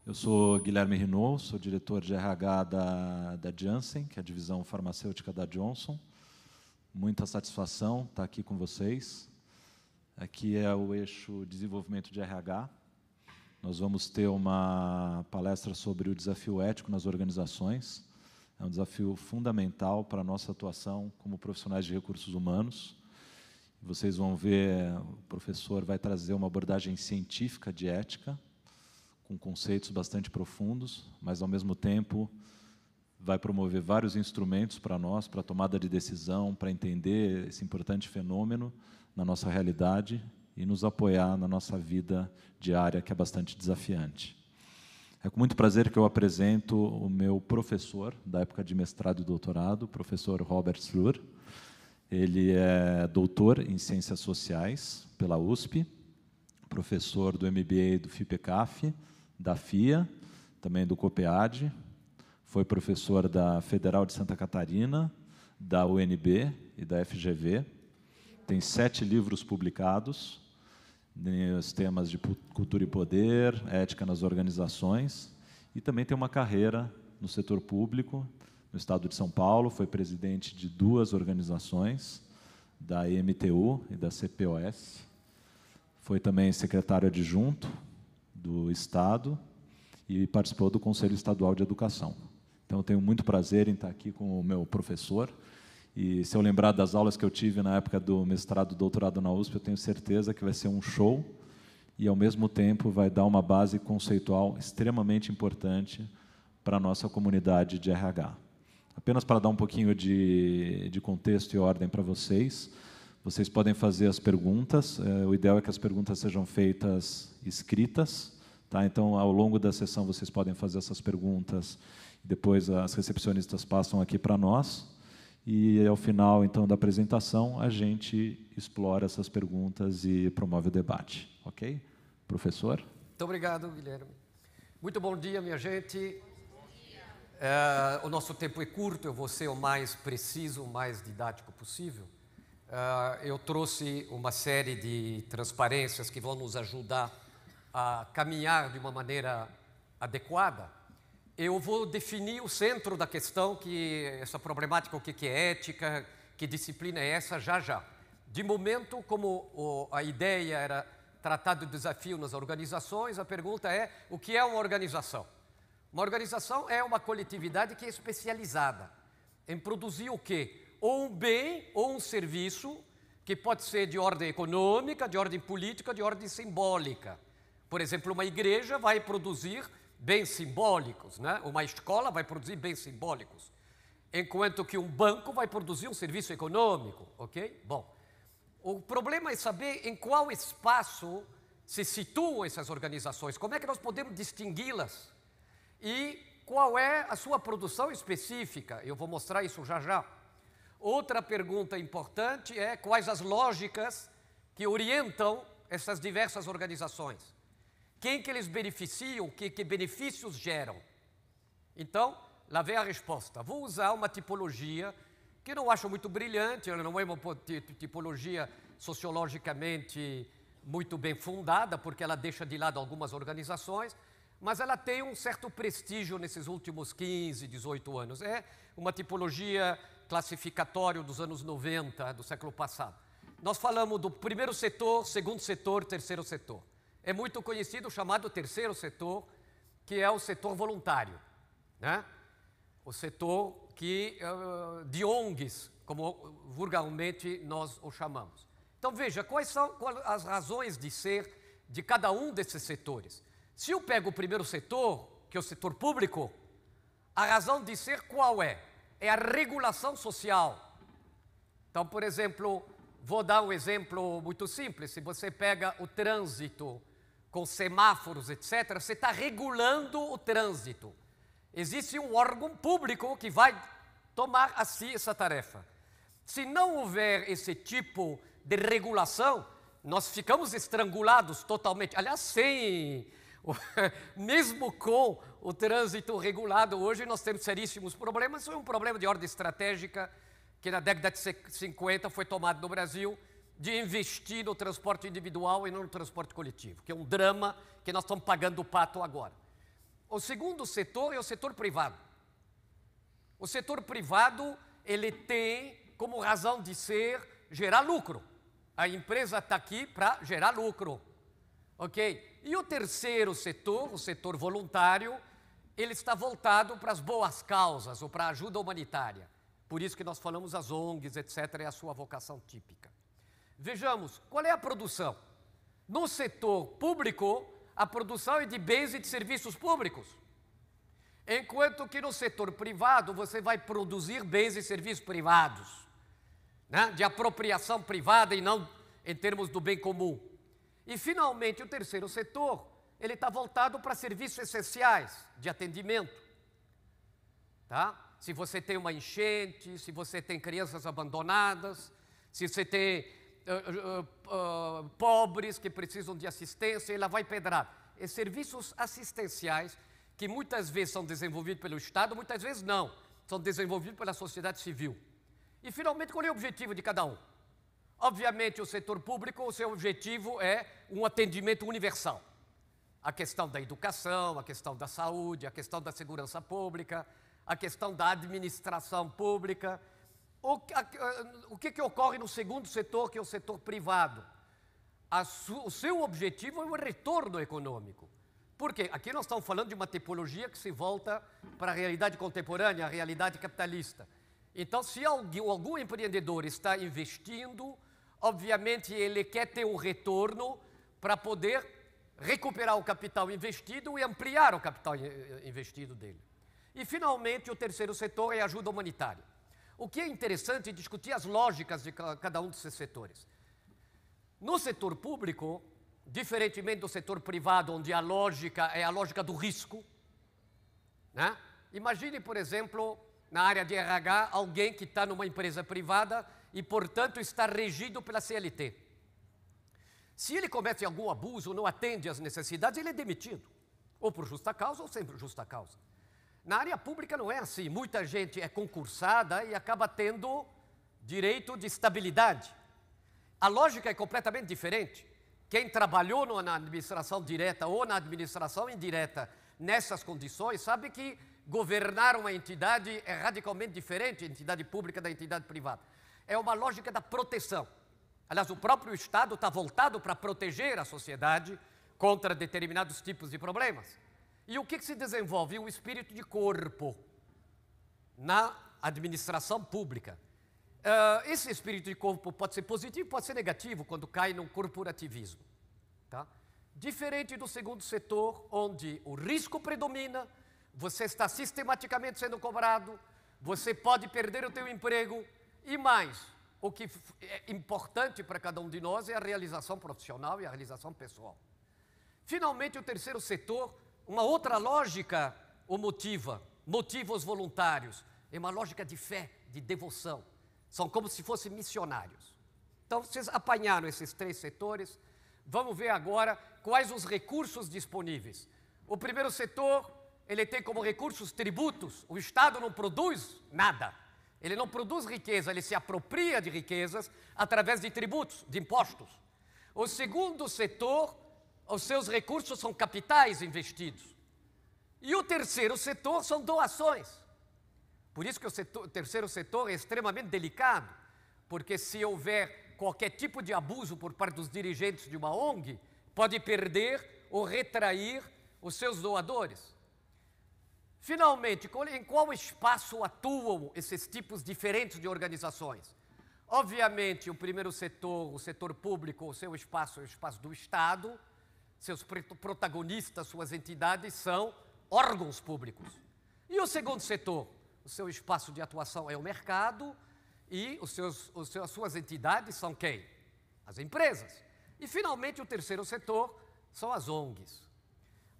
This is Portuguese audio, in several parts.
Eu sou Guilherme Renault, sou diretor de RH da Janssen, que é a divisão farmacêutica da Johnson. Muita satisfação estar aqui com vocês. Aqui é o eixo desenvolvimento de RH. Nós vamos ter uma palestra sobre o desafio ético nas organizações. É um desafio fundamental para a nossa atuação como profissionais de recursos humanos. Vocês vão ver, o professor vai trazer uma abordagem científica de ética, com conceitos bastante profundos, mas, ao mesmo tempo, vai promover vários instrumentos para nós, para a tomada de decisão, para entender esse importante fenômeno na nossa realidade e nos apoiar na nossa vida diária, que é bastante desafiante. É com muito prazer que eu apresento o meu professor da época de mestrado e doutorado, o professor Robert Slur. Ele é doutor em Ciências Sociais pela USP, professor do MBA do FIPECAF, da FIA, também do COPEAD, foi professor da Federal de Santa Catarina, da UNB e da FGV, tem 7 livros publicados nos temas de cultura e poder, ética nas organizações, e também tem uma carreira no setor público, no estado de São Paulo, foi presidente de 2 organizações, da EMTU e da CPOS, foi também secretário adjunto do Estado e participou do Conselho Estadual de Educação. Então, eu tenho muito prazer em estar aqui com o meu professor, e se eu lembrar das aulas que eu tive na época do mestrado e doutorado na USP, eu tenho certeza que vai ser um show e, ao mesmo tempo, vai dar uma base conceitual extremamente importante para a nossa comunidade de RH. Apenas para dar um pouquinho de contexto e ordem para vocês, vocês podem fazer as perguntas. O ideal é que as perguntas sejam feitas escritas, tá? Então, ao longo da sessão, vocês podem fazer essas perguntas, depois as recepcionistas passam aqui para nós, e, ao final, então, da apresentação, a gente explora essas perguntas e promove o debate. Ok? Professor? Muito obrigado, Guilherme. Muito bom dia, minha gente. O nosso tempo é curto, eu vou ser o mais preciso, o mais didático possível. Eu trouxe uma série de transparências que vão nos ajudar a caminhar de uma maneira adequada. Eu vou definir o centro da questão, que essa problemática, o que é ética, que disciplina é essa, já já. De momento, como a ideia era tratar do desafio nas organizações, a pergunta é: o que é uma organização? Uma organização é uma coletividade que é especializada em produzir o quê? Ou um bem ou um serviço que pode ser de ordem econômica, de ordem política, de ordem simbólica. Por exemplo, uma igreja vai produzir bens simbólicos, né? Uma escola vai produzir bens simbólicos, enquanto que um banco vai produzir um serviço econômico, ok? Bom, o problema é saber em qual espaço se situam essas organizações, como é que nós podemos distingui-las e qual é a sua produção específica. Eu vou mostrar isso já já. Outra pergunta importante é quais as lógicas que orientam essas diversas organizações. Quem que eles beneficiam, que benefícios geram? Então, lá vem a resposta. Vou usar uma tipologia que eu não acho muito brilhante, ela não é uma tipologia sociologicamente muito bem fundada, porque ela deixa de lado algumas organizações, mas ela tem um certo prestígio nesses últimos 15, 18 anos. É uma tipologia classificatória dos anos 90, do século passado. Nós falamos do primeiro setor, segundo setor, terceiro setor. É muito conhecido o chamado terceiro setor, que é o setor voluntário, né? O setor de ONGs, como vulgarmente nós o chamamos. Então, veja, quais são as razões de ser de cada um desses setores. Se eu pego o primeiro setor, que é o setor público, a razão de ser qual é? É a regulação social. Então, por exemplo, vou dar um exemplo muito simples. Se você pega o trânsito com semáforos, etc., você está regulando o trânsito. Existe um órgão público que vai tomar a si essa tarefa. Se não houver esse tipo de regulação, nós ficamos estrangulados totalmente. Aliás, mesmo com o trânsito regulado, hoje nós temos seríssimos problemas. Isso é um problema de ordem estratégica que na década de 50 foi tomado no Brasil, de investir no transporte individual e não no transporte coletivo, que é um drama que nós estamos pagando o pato agora. O segundo setor é o setor privado. O setor privado, ele tem como razão de ser gerar lucro. A empresa está aqui para gerar lucro, ok? E o terceiro setor, o setor voluntário, ele está voltado para as boas causas ou para a ajuda humanitária. Por isso que nós falamos as ONGs, etc., é a sua vocação típica. Vejamos, qual é a produção? No setor público, a produção é de bens e de serviços públicos. Enquanto que no setor privado, você vai produzir bens e serviços privados, né? De apropriação privada e não em termos do bem comum. E, finalmente, o terceiro setor, ele está voltado para serviços essenciais de atendimento. Tá? Se você tem uma enchente, se você tem crianças abandonadas, se você tem pobres que precisam de assistência, ele vai pedrar. É serviços assistenciais que muitas vezes são desenvolvidos pelo Estado, muitas vezes não, são desenvolvidos pela sociedade civil. E, finalmente, qual é o objetivo de cada um? Obviamente, o setor público, o seu objetivo é um atendimento universal. A questão da educação, a questão da saúde, a questão da segurança pública, a questão da administração pública. O que ocorre no segundo setor, que é o setor privado? O seu objetivo é o retorno econômico. Por quê? Aqui nós estamos falando de uma tipologia que se volta para a realidade contemporânea, a realidade capitalista. Então, se algum empreendedor está investindo, obviamente ele quer ter um retorno para poder recuperar o capital investido e ampliar o capital investido dele. E, finalmente, o terceiro setor é a ajuda humanitária. O que é interessante é discutir as lógicas de cada um desses setores. No setor público, diferentemente do setor privado, onde a lógica é a lógica do risco, né? Imagine, por exemplo, na área de RH, alguém que está numa empresa privada e, portanto, está regido pela CLT. Se ele comete algum abuso, não atende às necessidades, ele é demitido. Ou por justa causa, ou sem justa causa. Na área pública não é assim. Muita gente é concursada e acaba tendo direito de estabilidade. A lógica é completamente diferente. Quem trabalhou na administração direta ou na administração indireta nessas condições sabe que governar uma entidade é radicalmente diferente, a entidade pública da entidade privada. É uma lógica da proteção. Aliás, o próprio Estado está voltado para proteger a sociedade contra determinados tipos de problemas. E o que se desenvolve? Um espírito de corpo na administração pública. Esse espírito de corpo pode ser positivo, pode ser negativo, quando cai num corporativismo. Tá? Diferente do segundo setor, onde o risco predomina, você está sistematicamente sendo cobrado, você pode perder o teu emprego e mais, o que é importante para cada um de nós é a realização profissional e a realização pessoal. Finalmente, o terceiro setor, uma outra lógica o motiva os voluntários, é uma lógica de fé, de devoção. São como se fossem missionários. Então, vocês apanharam esses três setores. Vamos ver agora quais os recursos disponíveis. O primeiro setor, ele tem como recursos tributos. O Estado não produz nada. Ele não produz riqueza, ele se apropria de riquezas através de tributos, de impostos. O segundo setor, os seus recursos são capitais investidos. E o terceiro setor são doações. Por isso que o terceiro setor é extremamente delicado, porque se houver qualquer tipo de abuso por parte dos dirigentes de uma ONG, pode perder ou retrair os seus doadores. Finalmente, em qual espaço atuam esses tipos diferentes de organizações? Obviamente, o primeiro setor, o setor público, o seu espaço é o espaço do Estado, seus protagonistas, suas entidades são órgãos públicos. E o segundo setor? O seu espaço de atuação é o mercado e as suas entidades são quem? As empresas. E, finalmente, o terceiro setor são as ONGs.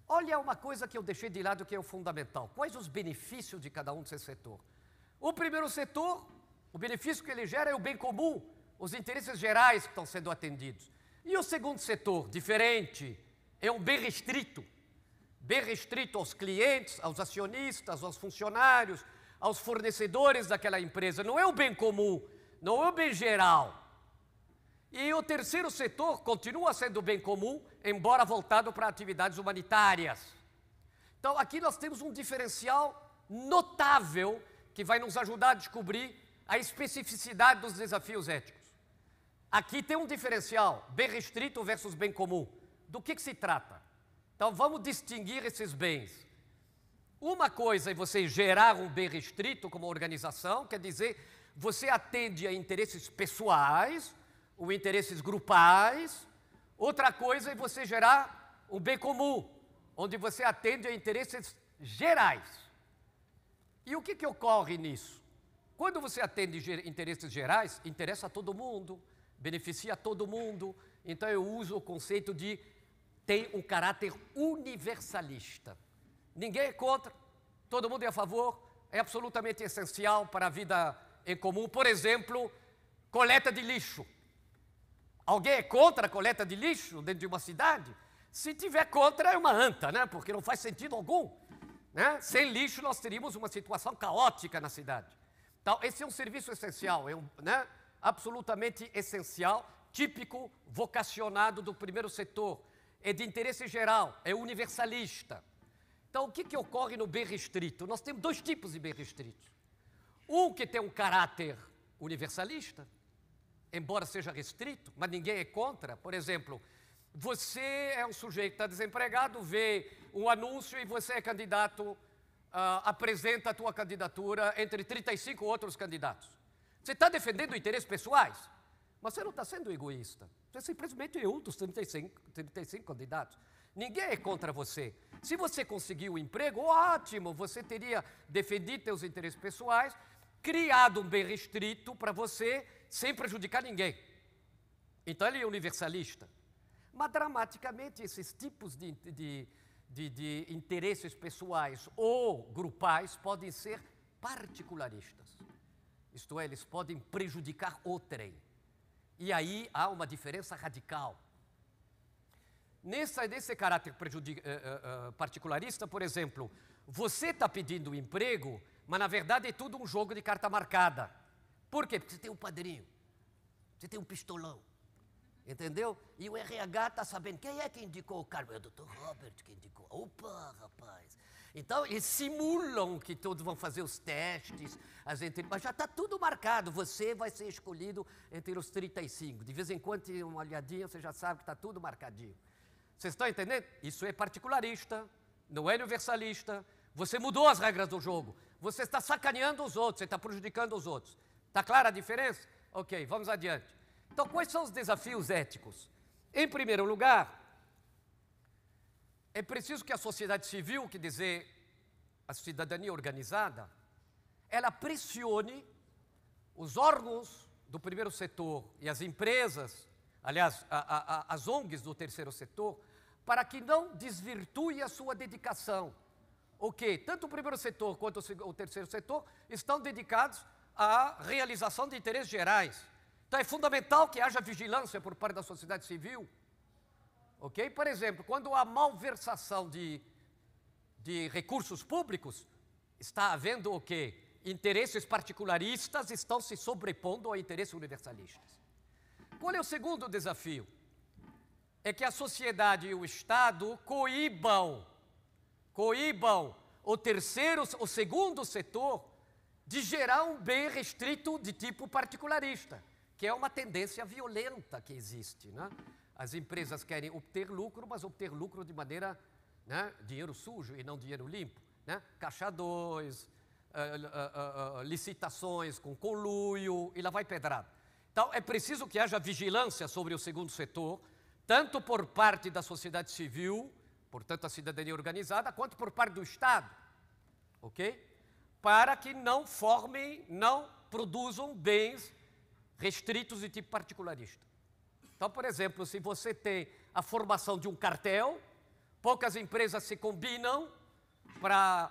Olha uma coisa que eu deixei de lado que é o fundamental. Quais os benefícios de cada um desse setor? O primeiro setor, o benefício que ele gera é o bem comum, os interesses gerais que estão sendo atendidos. E o segundo setor, diferente, é um bem restrito aos clientes, aos acionistas, aos funcionários, aos fornecedores daquela empresa. Não é o bem comum, não é o bem geral. E o terceiro setor continua sendo bem comum, embora voltado para atividades humanitárias. Então, aqui nós temos um diferencial notável que vai nos ajudar a descobrir a especificidade dos desafios éticos. Aqui tem um diferencial, bem restrito versus bem comum. Do que se trata? Então, vamos distinguir esses bens. Uma coisa é você gerar um bem restrito como organização, quer dizer, você atende a interesses pessoais ou interesses grupais. Outra coisa é você gerar um bem comum, onde você atende a interesses gerais. E o que ocorre nisso? Quando você atende interesses gerais, interessa a todo mundo, beneficia a todo mundo. Então eu uso o conceito de tem um caráter universalista. Ninguém é contra, todo mundo é a favor, é absolutamente essencial para a vida em comum. Por exemplo, coleta de lixo. Alguém é contra a coleta de lixo dentro de uma cidade? Se tiver contra, é uma anta, né? Porque não faz sentido algum. Né? Sem lixo, nós teríamos uma situação caótica na cidade. Então, esse é um serviço essencial, né? Absolutamente essencial, típico, vocacionado do primeiro setor. É de interesse geral, é universalista. Então, o que ocorre no bem restrito? Nós temos dois tipos de bem restritos. Um que tem um caráter universalista, embora seja restrito, mas ninguém é contra. Por exemplo, você é um sujeito que está desempregado, vê um anúncio e você é candidato, apresenta a tua candidatura entre 35 outros candidatos. Você está defendendo interesses pessoais, mas você não está sendo egoísta. Você simplesmente é um dos 35 candidatos. Ninguém é contra você. Se você conseguiu um emprego, ótimo, você teria defendido seus interesses pessoais, criado um bem restrito para você, sem prejudicar ninguém. Então ele é universalista. Mas, dramaticamente, esses tipos de interesses pessoais ou grupais podem ser particularistas. Isto é, eles podem prejudicar outrem. E aí há uma diferença radical. Nesse caráter particularista, por exemplo, você está pedindo um emprego, mas na verdade é tudo um jogo de carta marcada. Por quê? Porque você tem um padrinho, você tem um pistolão, entendeu? E o RH está sabendo quem é que indicou o cargo. É o Dr. Robert que indicou. Opa, rapaz! Então, eles simulam que todos vão fazer os testes, mas já está tudo marcado. Você vai ser escolhido entre os 35. De vez em quando, tem uma olhadinha, você já sabe que está tudo marcadinho. Vocês estão entendendo? Isso é particularista, não é universalista. Você mudou as regras do jogo. Você está sacaneando os outros, você está prejudicando os outros. Está clara a diferença? Ok, vamos adiante. Então, quais são os desafios éticos? Em primeiro lugar, é preciso que a sociedade civil, quer dizer, a cidadania organizada, ela pressione os órgãos do primeiro setor e as empresas, aliás, as ONGs do terceiro setor, para que não desvirtue a sua dedicação. O quê? Tanto o primeiro setor quanto o terceiro setor estão dedicados à realização de interesses gerais. Então é fundamental que haja vigilância por parte da sociedade civil. Ok? Por exemplo, quando há malversação de recursos públicos, está havendo o quê? Interesses particularistas estão se sobrepondo a interesses universalistas. Qual é o segundo desafio? É que a sociedade e o Estado coíbam o segundo setor de gerar um bem restrito de tipo particularista, que é uma tendência violenta que existe, né? As empresas querem obter lucro, mas obter lucro de maneira, né, dinheiro sujo e não dinheiro limpo, né? Caixa 2, licitações com conluio, e lá vai pedrada. Então, é preciso que haja vigilância sobre o segundo setor, tanto por parte da sociedade civil, portanto, a cidadania organizada, quanto por parte do Estado, ok? Para que não produzam bens restritos de tipo particularista. Então, por exemplo, se você tem a formação de um cartel, poucas empresas se combinam para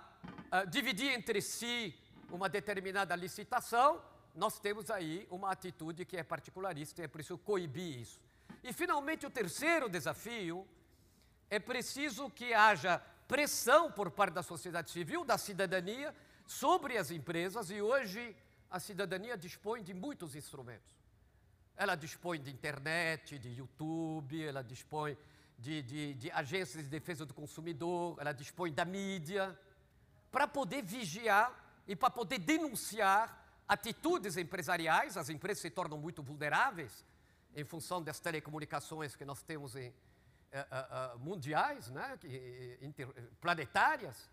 dividir entre si uma determinada licitação, nós temos aí uma atitude que é particularista e é preciso coibir isso. E, finalmente, o terceiro desafio, é preciso que haja pressão por parte da sociedade civil, da cidadania, sobre as empresas, e hoje a cidadania dispõe de muitos instrumentos. Ela dispõe de internet, de YouTube, ela dispõe de agências de defesa do consumidor, ela dispõe da mídia, para poder vigiar e para poder denunciar atitudes empresariais. As empresas se tornam muito vulneráveis em função das telecomunicações que nós temos mundiais, né, planetárias.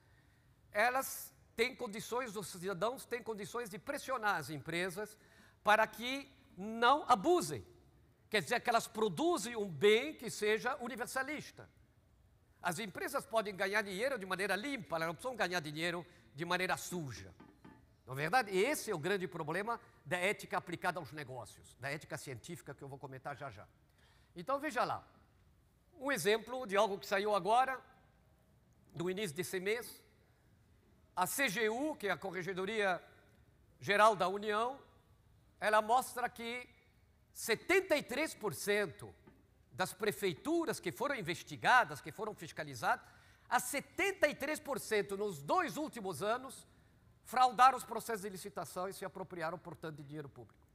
Elas têm condições, os cidadãos têm condições de pressionar as empresas para que não abusem. Quer dizer que elas produzem um bem que seja universalista. As empresas podem ganhar dinheiro de maneira limpa, elas não precisam ganhar dinheiro de maneira suja. Não é verdade? E esse é o grande problema da ética aplicada aos negócios, da ética científica que eu vou comentar já já. Então veja lá, um exemplo de algo que saiu agora, no início desse mês, a CGU, que é a Corregedoria Geral da União, ela mostra que 73% das prefeituras que foram investigadas, que foram fiscalizadas, a 73% nos 2 últimos anos fraudaram os processos de licitação e se apropriaram, portanto, de dinheiro público.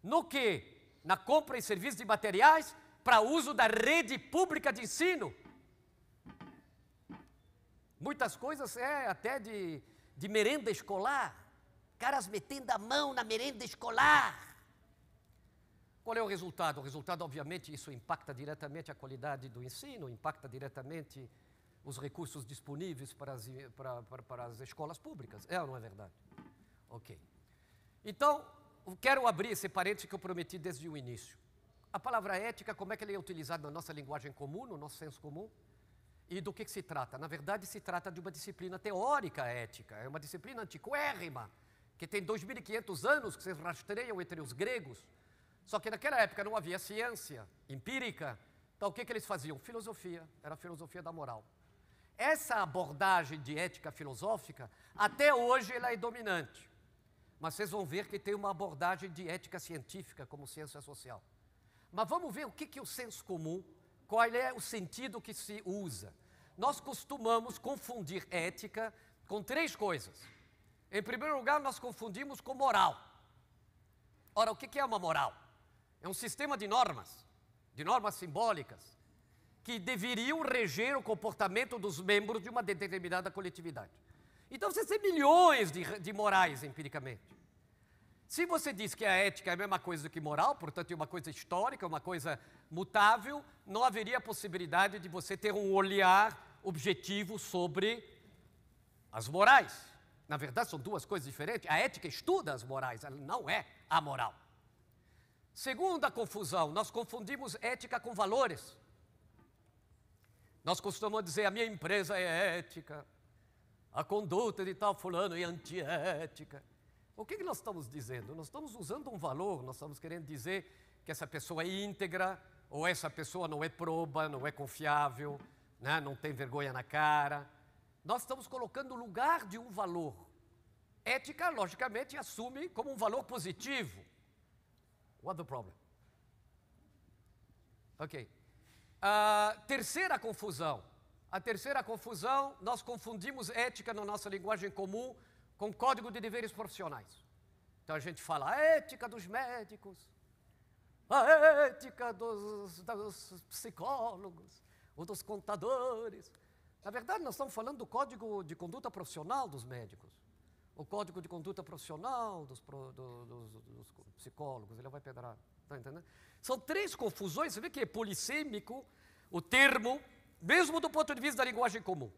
No que? Na compra e serviço de materiais para uso da rede pública de ensino. Muitas coisas até de merenda escolar. Caras metendo a mão na merenda escolar. Qual é o resultado? O resultado, obviamente, isso impacta diretamente a qualidade do ensino, impacta diretamente os recursos disponíveis para as escolas públicas. É ou não é verdade? Ok. Então, eu quero abrir esse parênteses que eu prometi desde o início. A palavra ética, como é que ela é utilizada na nossa linguagem comum, no nosso senso comum? E do que se trata? Na verdade, se trata de uma disciplina teórica ética. É uma disciplina antiquérrima, que tem 2.500 anos, que se rastreiam entre os gregos. Só que naquela época não havia ciência empírica, então o que eles faziam? Filosofia, era a filosofia da moral. Essa abordagem de ética filosófica, até hoje ela é dominante. Mas vocês vão ver que tem uma abordagem de ética científica como ciência social. Mas vamos ver o que é o senso comum, qual é o sentido que se usa. Nós costumamos confundir ética com 3 coisas. Em primeiro lugar, nós confundimos com moral. Ora, o que é uma moral? É um sistema de normas simbólicas, que deveriam reger o comportamento dos membros de uma determinada coletividade. Então, você tem milhões de morais, empiricamente. Se você diz que a ética é a mesma coisa que moral, portanto, é uma coisa histórica, uma coisa mutável, não haveria possibilidade de você ter um olhar objetivo sobre as morais. Na verdade, são 2 coisas diferentes. A ética estuda as morais, ela não é a moral. Segunda confusão, nós confundimos ética com valores. Nós costumamos dizer, a minha empresa é ética, a conduta de tal fulano é antiética. O que nós estamos dizendo? Nós estamos usando um valor, nós estamos querendo dizer que essa pessoa é íntegra, ou essa pessoa não é proba, não é confiável, né? Não tem vergonha na cara. Nós estamos colocando o lugar de um valor. Ética, logicamente, assume como um valor positivo. What's the problem? Ok. A terceira confusão. Nós confundimos ética na nossa linguagem comum com código de deveres profissionais. Então a gente fala a ética dos médicos, a ética dos psicólogos, ou dos contadores. Na verdade, nós estamos falando do código de conduta profissional dos médicos. O código de conduta profissional dos psicólogos, ele vai pedrar, está entendendo? São 3 confusões, você vê que é polissêmico o termo, mesmo do ponto de vista da linguagem comum.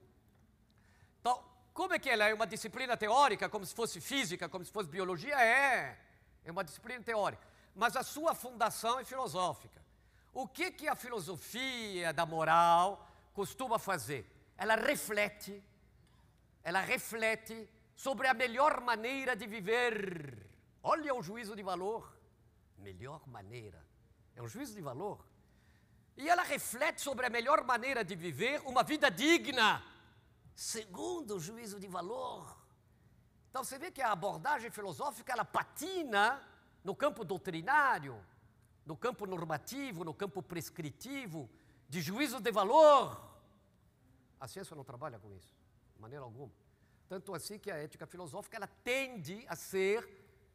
Então, como é que ela é uma disciplina teórica, como se fosse física, como se fosse biologia? É uma disciplina teórica, mas a sua fundação é filosófica. O que a filosofia da moral costuma fazer? Ela reflete sobre a melhor maneira de viver. Olha o juízo de valor. Melhor maneira. É um juízo de valor. E ela reflete sobre a melhor maneira de viver uma vida digna, segundo o juízo de valor. Então você vê que a abordagem filosófica, ela patina no campo doutrinário, no campo normativo, no campo prescritivo, de juízo de valor. A ciência não trabalha com isso, de maneira alguma. Tanto assim que a ética filosófica, ela tende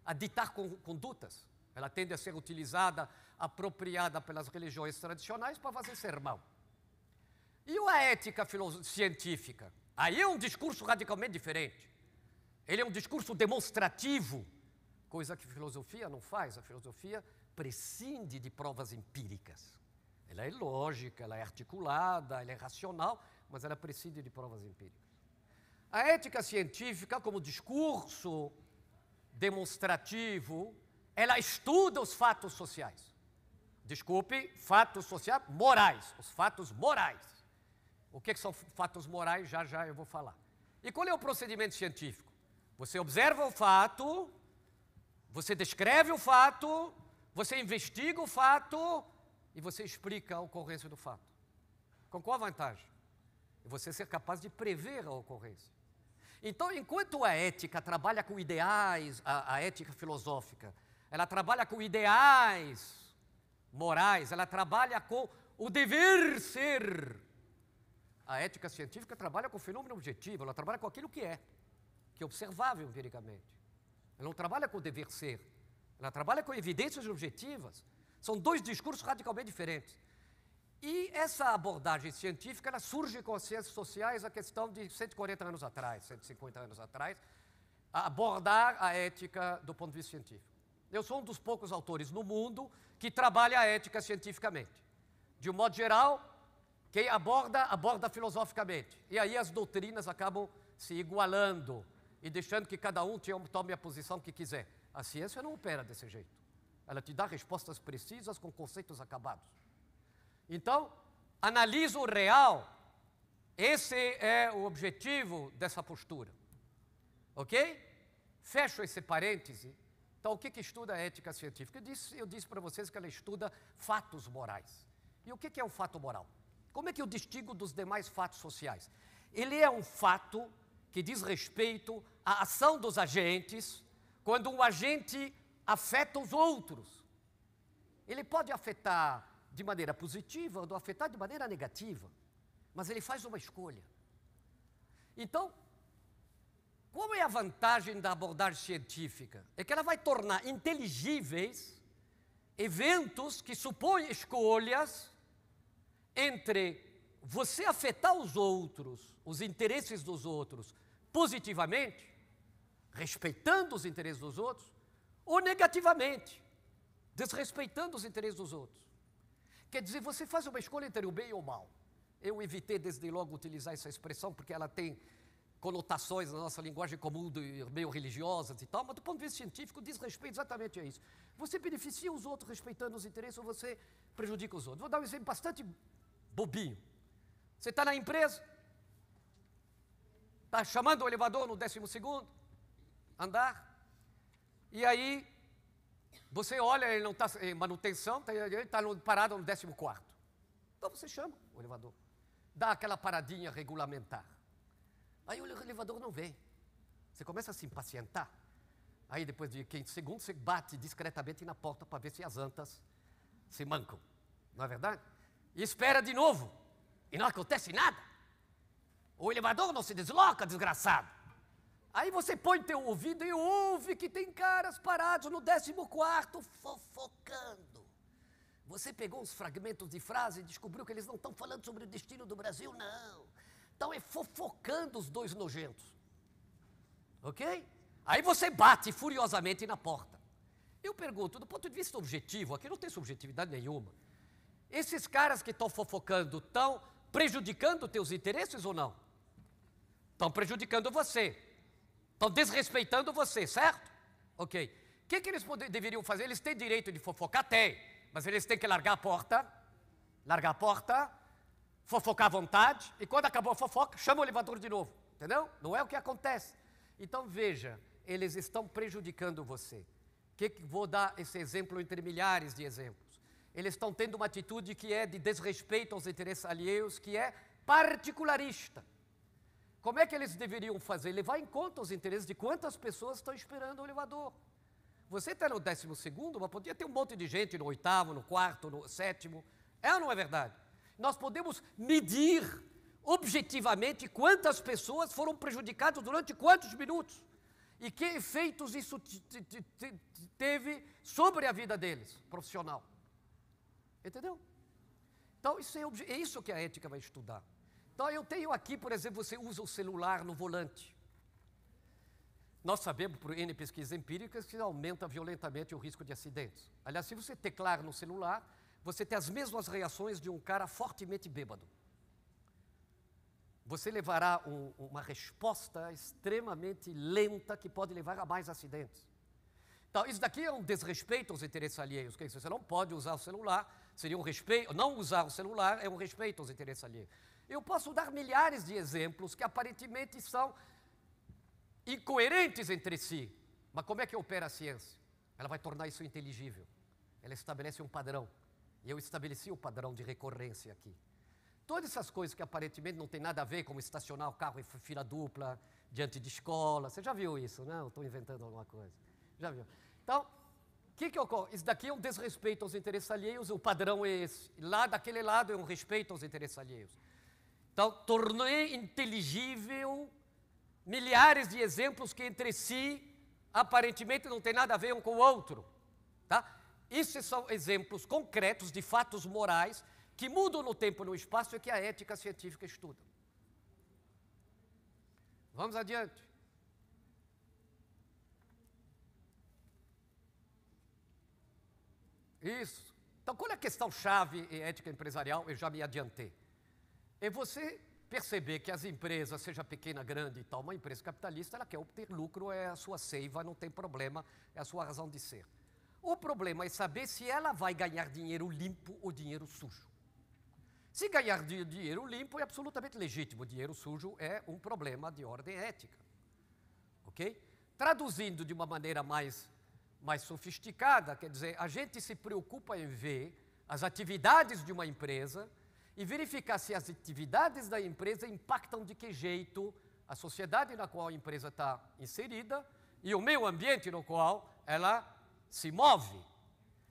a ditar condutas. Ela tende a ser utilizada, apropriada pelas religiões tradicionais para fazer sermão. E a ética científica? Aí é um discurso radicalmente diferente. Ele é um discurso demonstrativo, coisa que a filosofia não faz. A filosofia prescinde de provas empíricas. Ela é lógica, ela é articulada, ela é racional, mas ela prescinde de provas empíricas. A ética científica, como discurso demonstrativo, ela estuda os fatos sociais. Desculpe, fatos sociais morais, os fatos morais. O que são fatos morais? Já já eu vou falar. E qual é o procedimento científico? Você observa o fato, você descreve o fato, você investiga o fato e você explica a ocorrência do fato. Com qual vantagem? Você ser capaz de prever a ocorrência. Então, enquanto a ética trabalha com ideais, a ética filosófica, ela trabalha com ideais morais, ela trabalha com o dever ser. A ética científica trabalha com o fenômeno objetivo, ela trabalha com aquilo que é observável empiricamente. Ela não trabalha com o dever ser, ela trabalha com evidências objetivas. São dois discursos radicalmente diferentes. E essa abordagem científica, ela surge com as ciências sociais a questão de 140 anos atrás, 150 anos atrás, a abordar a ética do ponto de vista científico. Eu sou um dos poucos autores no mundo que trabalha a ética cientificamente. De um modo geral, quem aborda filosoficamente. E aí as doutrinas acabam se igualando e deixando que cada um tome a posição que quiser. A ciência não opera desse jeito. Ela te dá respostas precisas com conceitos acabados. Então, analisa o real. Esse é o objetivo dessa postura. Ok? Fecho esse parêntese. Então, o que estuda a ética científica? Eu disse para vocês que ela estuda fatos morais. E o que é um fato moral? Como é que eu distingo dos demais fatos sociais? Ele é um fato que diz respeito à ação dos agentes quando um agente afeta os outros. Ele pode afetar de maneira positiva ou afetar de maneira negativa, mas ele faz uma escolha. Então, qual é a vantagem da abordagem científica? É que ela vai tornar inteligíveis eventos que supõem escolhas entre você afetar os outros, os interesses dos outros, positivamente, respeitando os interesses dos outros, ou negativamente, desrespeitando os interesses dos outros. Quer dizer, você faz uma escolha entre o bem e o mal. Eu evitei desde logo utilizar essa expressão, porque ela tem conotações na nossa linguagem comum, meio religiosas e tal, mas do ponto de vista científico diz respeito exatamente a isso. Você beneficia os outros respeitando os interesses ou você prejudica os outros. Vou dar um exemplo bastante bobinho. Você está na empresa, está chamando o elevador no 12º andar, e aí você olha, ele não está em manutenção, ele está parado no 14º. Então você chama o elevador, dá aquela paradinha regulamentar. Aí o elevador não vem. Você começa a se impacientar. Aí depois de 15 segundos você bate discretamente na porta para ver se as antas se mancam. Não é verdade? E espera de novo. E não acontece nada. O elevador não se desloca, desgraçado. Aí você põe teu ouvido e ouve que tem caras parados no 14º fofocando. Você pegou uns fragmentos de frase e descobriu que eles não estão falando sobre o destino do Brasil, não. Estão fofocando os dois nojentos. Ok? Aí você bate furiosamente na porta. Eu pergunto, do ponto de vista objetivo, aqui não tem subjetividade nenhuma. Esses caras que estão fofocando estão prejudicando teus interesses ou não? Estão prejudicando você. Estão desrespeitando você, certo? Ok. O que eles deveriam fazer? Eles têm direito de fofocar? Tem. Mas eles têm que largar a porta, fofocar à vontade, e quando acabou a fofoca, chama o elevador de novo. Entendeu? Não é o que acontece. Então, veja, eles estão prejudicando você. Vou dar esse exemplo entre milhares de exemplos. Eles estão tendo uma atitude que é de desrespeito aos interesses alheios, que é particularista. Como é que eles deveriam fazer? Levar em conta os interesses de quantas pessoas estão esperando o elevador. Você está no 12º, mas podia ter um monte de gente no 8º, no 4º, no 7º. É ou não é verdade? Nós podemos medir objetivamente quantas pessoas foram prejudicadas durante quantos minutos. e que efeitos isso teve sobre a vida deles, profissional. Entendeu? Então, é isso que a ética vai estudar. Então, eu tenho aqui, por exemplo, você usa o celular no volante. Nós sabemos, por N pesquisas empíricas, que aumenta violentamente o risco de acidentes. Aliás, se você teclar no celular, você tem as mesmas reações de um cara fortemente bêbado. Você levará uma resposta extremamente lenta que pode levar a mais acidentes. Então, isso daqui é um desrespeito aos interesses alheios. Você não pode usar o celular, seria um respeito. Não usar o celular é um respeito aos interesses alheios. Eu posso dar milhares de exemplos que aparentemente são incoerentes entre si. Mas como é que opera a ciência? Ela vai tornar isso inteligível. Ela estabelece um padrão. E eu estabeleci o padrão de recorrência aqui. Todas essas coisas que aparentemente não tem nada a ver, como estacionar o carro em fila dupla, diante de escola. Você já viu isso, não? Estou inventando alguma coisa. Já viu? Então, o que ocorre? Isso daqui é um desrespeito aos interesses alheios, o padrão é esse. Lá daquele lado é um respeito aos interesses alheios. Então, tornei inteligível milhares de exemplos que entre si, aparentemente, não tem nada a ver um com o outro. Tá? Esses são exemplos concretos de fatos morais que mudam no tempo e no espaço e que a ética científica estuda. Vamos adiante. Isso. Então, qual é a questão-chave em ética empresarial? Eu já me adiantei. É você perceber que as empresas, seja pequena, grande e tal, uma empresa capitalista, ela quer obter lucro, é a sua seiva, não tem problema, é a sua razão de ser. O problema é saber se ela vai ganhar dinheiro limpo ou dinheiro sujo. Se ganhar dinheiro limpo é absolutamente legítimo, dinheiro sujo é um problema de ordem ética. Ok? Traduzindo de uma maneira mais sofisticada, quer dizer, a gente se preocupa em ver as atividades de uma empresa e verificar se as atividades da empresa impactam de que jeito a sociedade na qual a empresa está inserida e o meio ambiente no qual ela se move,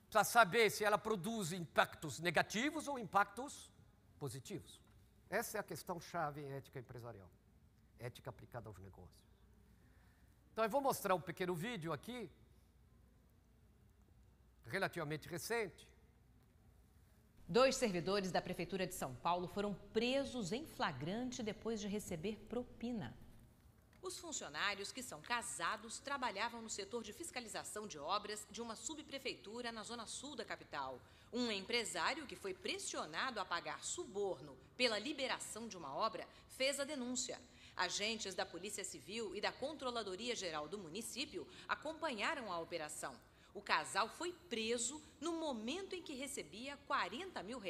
para saber se ela produz impactos negativos ou impactos positivos. Essa é a questão-chave em ética empresarial, ética aplicada aos negócios. Então, eu vou mostrar um pequeno vídeo aqui, relativamente recente. 2 servidores da Prefeitura de São Paulo foram presos em flagrante depois de receber propina. Os funcionários, que são casados, trabalhavam no setor de fiscalização de obras de uma subprefeitura na zona sul da capital. Um empresário que foi pressionado a pagar suborno pela liberação de uma obra fez a denúncia. Agentes da Polícia Civil e da Controladoria Geral do município acompanharam a operação. O casal foi preso no momento em que recebia R$40 mil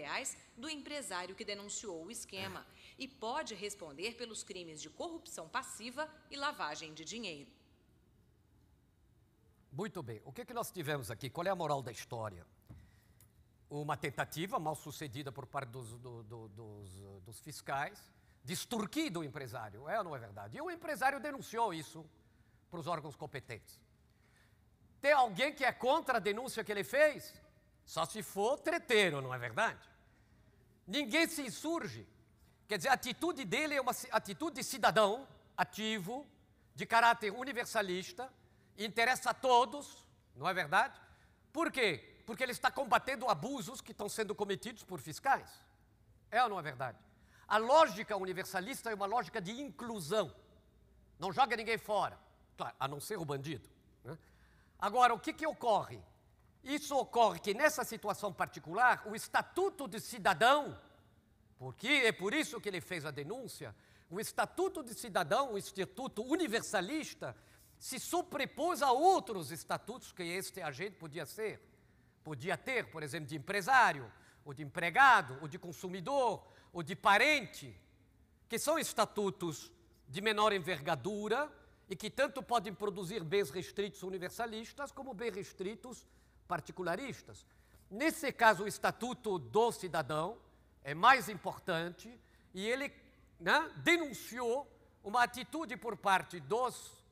do empresário que denunciou o esquema e pode responder pelos crimes de corrupção passiva e lavagem de dinheiro. Muito bem. O que nós tivemos aqui? Qual é a moral da história? Uma tentativa mal sucedida por parte dos fiscais de extorquir do empresário. É ou não é verdade? E o empresário denunciou isso para os órgãos competentes. Tem alguém que é contra a denúncia que ele fez? Só se for treteiro, não é verdade? Ninguém se insurge. Quer dizer, a atitude dele é uma atitude de cidadão ativo, de caráter universalista, interessa a todos, não é verdade? Por quê? Porque ele está combatendo abusos que estão sendo cometidos por fiscais. É ou não é verdade? A lógica universalista é uma lógica de inclusão. Não joga ninguém fora, claro, a não ser o bandido, né? Agora, o que ocorre? Isso ocorre que, nessa situação particular, o estatuto de cidadão, porque é por isso que ele fez a denúncia, o estatuto de cidadão, o estatuto universalista, se sobrepôs a outros estatutos que este agente podia ter, por exemplo, de empresário, ou de empregado, ou de consumidor, ou de parente, que são estatutos de menor envergadura, e que tanto podem produzir bens restritos universalistas como bens restritos particularistas. Nesse caso, o Estatuto do Cidadão é mais importante e ele, né, denunciou uma atitude por parte dos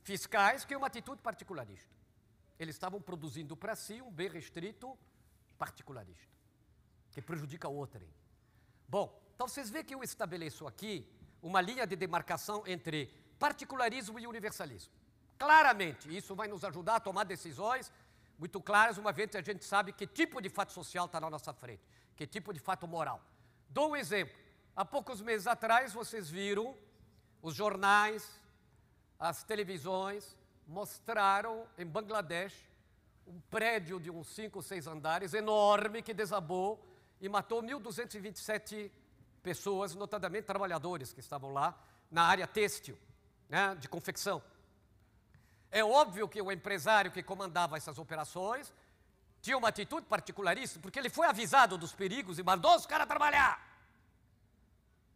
fiscais que é uma atitude particularista. Eles estavam produzindo para si um bem restrito particularista, que prejudica o outrem. Bom, então vocês veem que eu estabeleço aqui uma linha de demarcação entre particularismo e universalismo. claramente. Isso vai nos ajudar a tomar decisões muito claras, uma vez que a gente sabe que tipo de fato social está na nossa frente, que tipo de fato moral. Dou um exemplo. Há poucos meses atrás, vocês viram os jornais, as televisões, mostraram em Bangladesh um prédio de uns 5 ou 6 andares, enorme, que desabou e matou 1.227 pessoas, notadamente trabalhadores que estavam lá na área têxtil, né, de confecção. É óbvio que o empresário que comandava essas operações tinha uma atitude particularista, porque ele foi avisado dos perigos e mandou os caras trabalhar.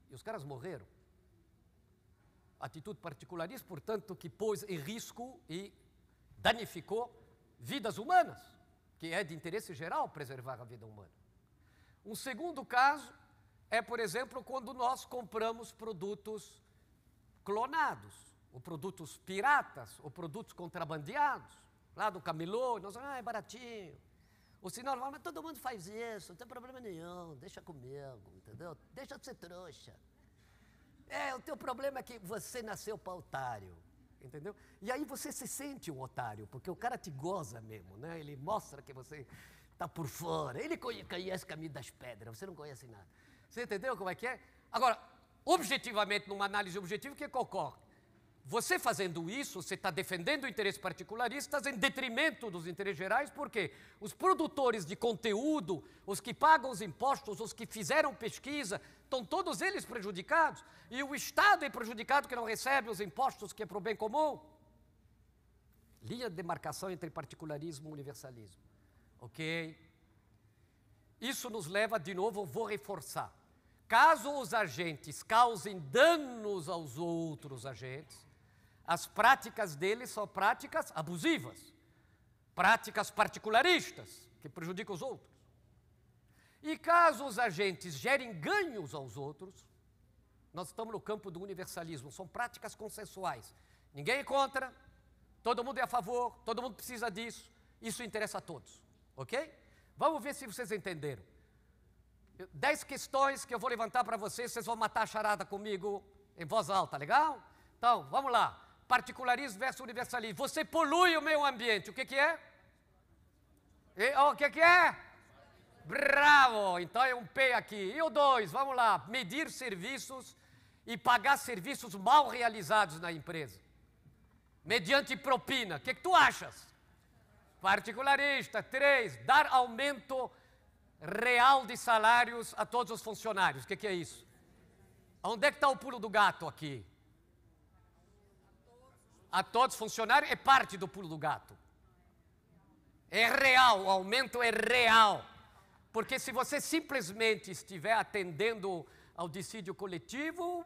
E os caras morreram. Atitude particularista, portanto, que pôs em risco e danificou vidas humanas, que é de interesse geral preservar a vida humana. Um segundo caso é, por exemplo, quando nós compramos produtos clonados, ou produtos piratas, ou produtos contrabandeados, lá do camelô, nós falamos, é baratinho. Ou senão, mas todo mundo faz isso, não tem problema nenhum, deixa comigo, entendeu? Deixa de ser trouxa. O teu problema é que você nasceu para otário, entendeu? E aí você se sente um otário, porque o cara te goza mesmo, né? Ele mostra que você está por fora. Ele conhece o caminho das pedras, você não conhece nada. Você entendeu como é que é? Agora, objetivamente, numa análise objetiva, o que ocorre? Você fazendo isso, você está defendendo interesses particularistas em detrimento dos interesses gerais, porque os produtores de conteúdo, os que pagam os impostos, os que fizeram pesquisa, estão todos eles prejudicados, e o Estado é prejudicado que não recebe os impostos que é para o bem comum. Linha de demarcação entre particularismo e universalismo. Ok? Isso nos leva, de novo, vou reforçar. Caso os agentes causem danos aos outros agentes, as práticas deles são práticas abusivas, práticas particularistas, que prejudicam os outros. E caso os agentes gerem ganhos aos outros, nós estamos no campo do universalismo, são práticas consensuais. Ninguém é contra, todo mundo é a favor, todo mundo precisa disso, isso interessa a todos, ok? Vamos ver se vocês entenderam. 10 questões que eu vou levantar para vocês, vocês vão matar a charada comigo em voz alta, legal? Então, vamos lá. Particularismo versus universalismo. Você polui o meio ambiente, o que é? O que é? Bravo! Então é um P aqui. E o 2, vamos lá. Medir serviços e pagar serviços mal realizados na empresa. Mediante propina. O que tu achas? Particularista. 3, dar aumento real de salários a todos os funcionários. O que é isso? Onde é que está o pulo do gato aqui? A todos os funcionários é parte do pulo do gato. É real, o aumento é real. Porque se você simplesmente estiver atendendo ao dissídio coletivo,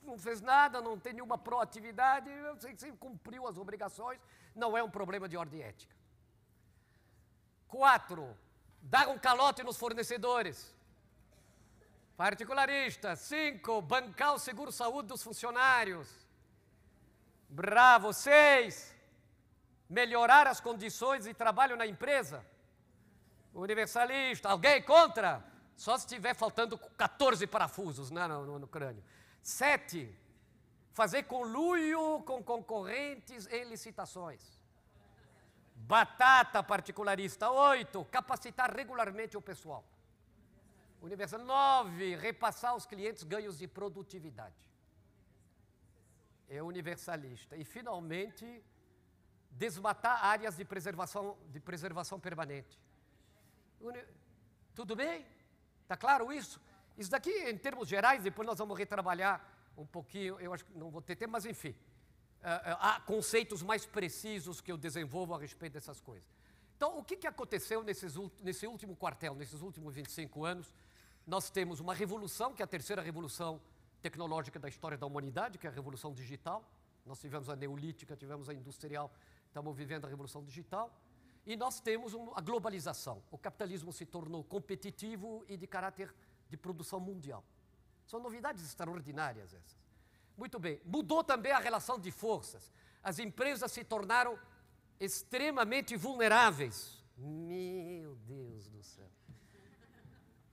não fez nada, não tem nenhuma proatividade, você cumpriu as obrigações, não é um problema de ordem ética. 4, dar um calote nos fornecedores. Particularista. 5, bancar o seguro-saúde dos funcionários. Bravo. 6, melhorar as condições de trabalho na empresa. Universalista. Alguém contra? Só se estiver faltando 14 parafusos, né, no crânio. 7, fazer conluio com concorrentes em licitações. Batata particularista. 8, capacitar regularmente o pessoal. Universal. 9, repassar aos clientes ganhos de produtividade. É universalista. E, finalmente, desmatar áreas de preservação permanente. Tudo bem? Está claro isso? Isso daqui, em termos gerais, depois nós vamos retrabalhar um pouquinho, eu acho que não vou ter tempo, mas enfim. Há conceitos mais precisos que eu desenvolvo a respeito dessas coisas. Então, o que aconteceu nesse último quartel, nesses últimos 25 anos? Nós temos uma revolução, que é a terceira revolução tecnológica da história da humanidade, que é a revolução digital. Nós tivemos a neolítica, tivemos a industrial, estamos vivendo a revolução digital. E nós temos a globalização. O capitalismo se tornou competitivo e de caráter de produção mundial. São novidades extraordinárias essas. Muito bem. Mudou também a relação de forças. As empresas se tornaram extremamente vulneráveis. Meu Deus do céu.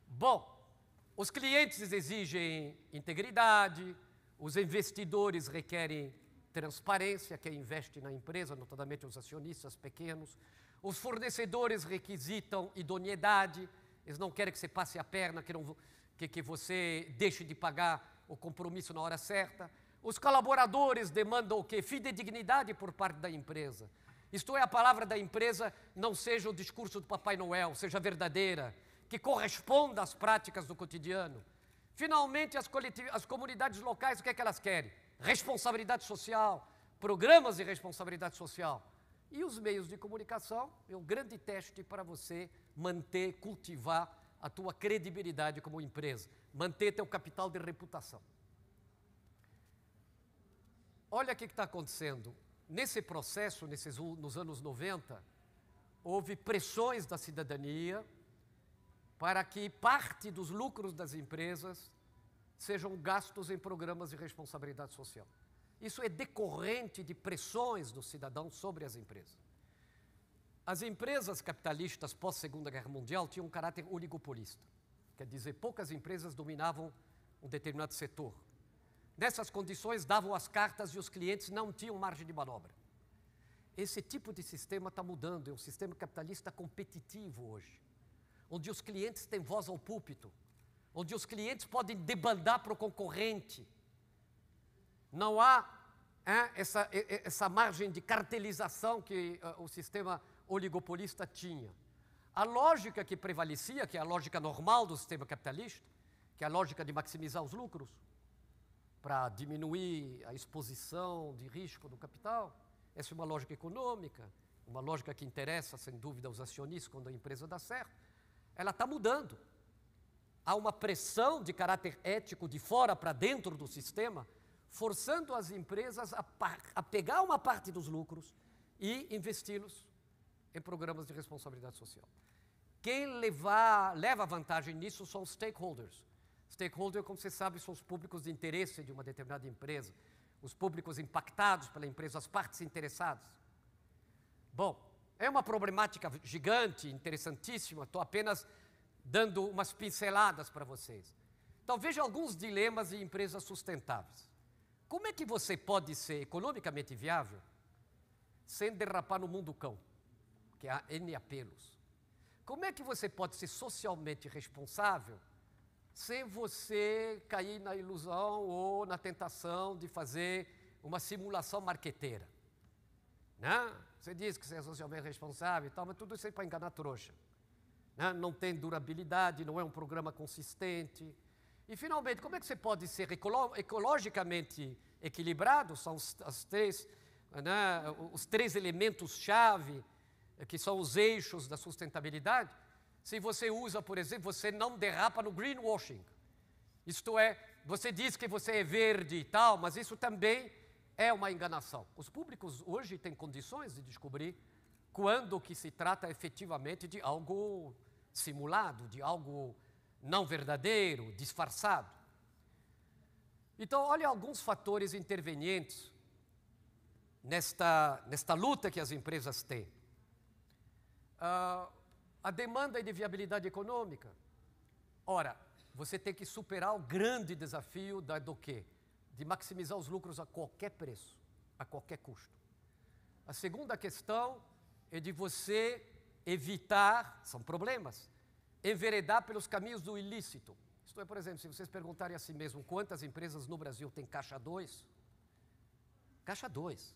Bom, os clientes exigem integridade, os investidores requerem transparência, quem investe na empresa, notadamente os acionistas pequenos. Os fornecedores requisitam idoneidade, eles não querem que você passe a perna, que você deixe de pagar o compromisso na hora certa. Os colaboradores demandam o quê? Fidedignidade por parte da empresa. Isto é, a palavra da empresa não seja o discurso do Papai Noel, seja verdadeira, que corresponda às práticas do cotidiano. Finalmente, as comunidades locais, o que é que elas querem? Responsabilidade social, programas de responsabilidade social. E os meios de comunicação é um grande teste para você manter, cultivar a tua credibilidade como empresa, manter teu capital de reputação. Olha o que está acontecendo. Nesse processo, nos anos 90, houve pressões da cidadania para que parte dos lucros das empresas sejam gastos em programas de responsabilidade social. Isso é decorrente de pressões dos cidadãos sobre as empresas. As empresas capitalistas pós-Segunda Guerra Mundial tinham um caráter oligopolista. Quer dizer, poucas empresas dominavam um determinado setor. Nessas condições, davam as cartas e os clientes não tinham margem de manobra. Esse tipo de sistema está mudando, é um sistema capitalista competitivo hoje, onde os clientes têm voz ao púlpito, onde os clientes podem debandar para o concorrente. Não há essa margem de cartelização que o sistema oligopolista tinha. A lógica que prevalecia, que é a lógica normal do sistema capitalista, que é a lógica de maximizar os lucros, para diminuir a exposição de risco do capital, essa é uma lógica econômica, uma lógica que interessa, sem dúvida, aos acionistas quando a empresa dá certo, ela está mudando. Há uma pressão de caráter ético de fora para dentro do sistema, forçando as empresas a pegar uma parte dos lucros e investi-los em programas de responsabilidade social. Quem leva vantagem nisso são os stakeholders. Stakeholder, como você sabe, são os públicos de interesse de uma determinada empresa, os públicos impactados pela empresa, as partes interessadas. Bom, é uma problemática gigante, interessantíssima, estou apenas dando umas pinceladas para vocês. Então, veja alguns dilemas de empresas sustentáveis. Como é que você pode ser economicamente viável sem derrapar no mundo cão, que há N apelos? Como é que você pode ser socialmente responsável sem você cair na ilusão ou na tentação de fazer uma simulação marqueteira? Né? Você diz que você é socialmente responsável e tal, mas tudo isso é para enganar trouxa. Né? Não tem durabilidade, não é um programa consistente. E, finalmente, como é que você pode ser ecologicamente equilibrado? São os três elementos-chave, que são os eixos da sustentabilidade. Se você usa, por exemplo, você não derrapa no greenwashing. Isto é, você diz que você é verde e tal, mas isso também é uma enganação. Os públicos hoje têm condições de descobrir quando o que se trata efetivamente de algo simulado, de algo não verdadeiro, disfarçado. Então, olha alguns fatores intervenientes nesta luta que as empresas têm. A demanda de viabilidade econômica. Ora, você tem que superar o grande desafio do quê? De maximizar os lucros a qualquer preço, a qualquer custo. A segunda questão é de você evitar, são problemas, enveredar pelos caminhos do ilícito. Isto é, por exemplo, se vocês perguntarem a si mesmo quantas empresas no Brasil têm Caixa 2, Caixa 2.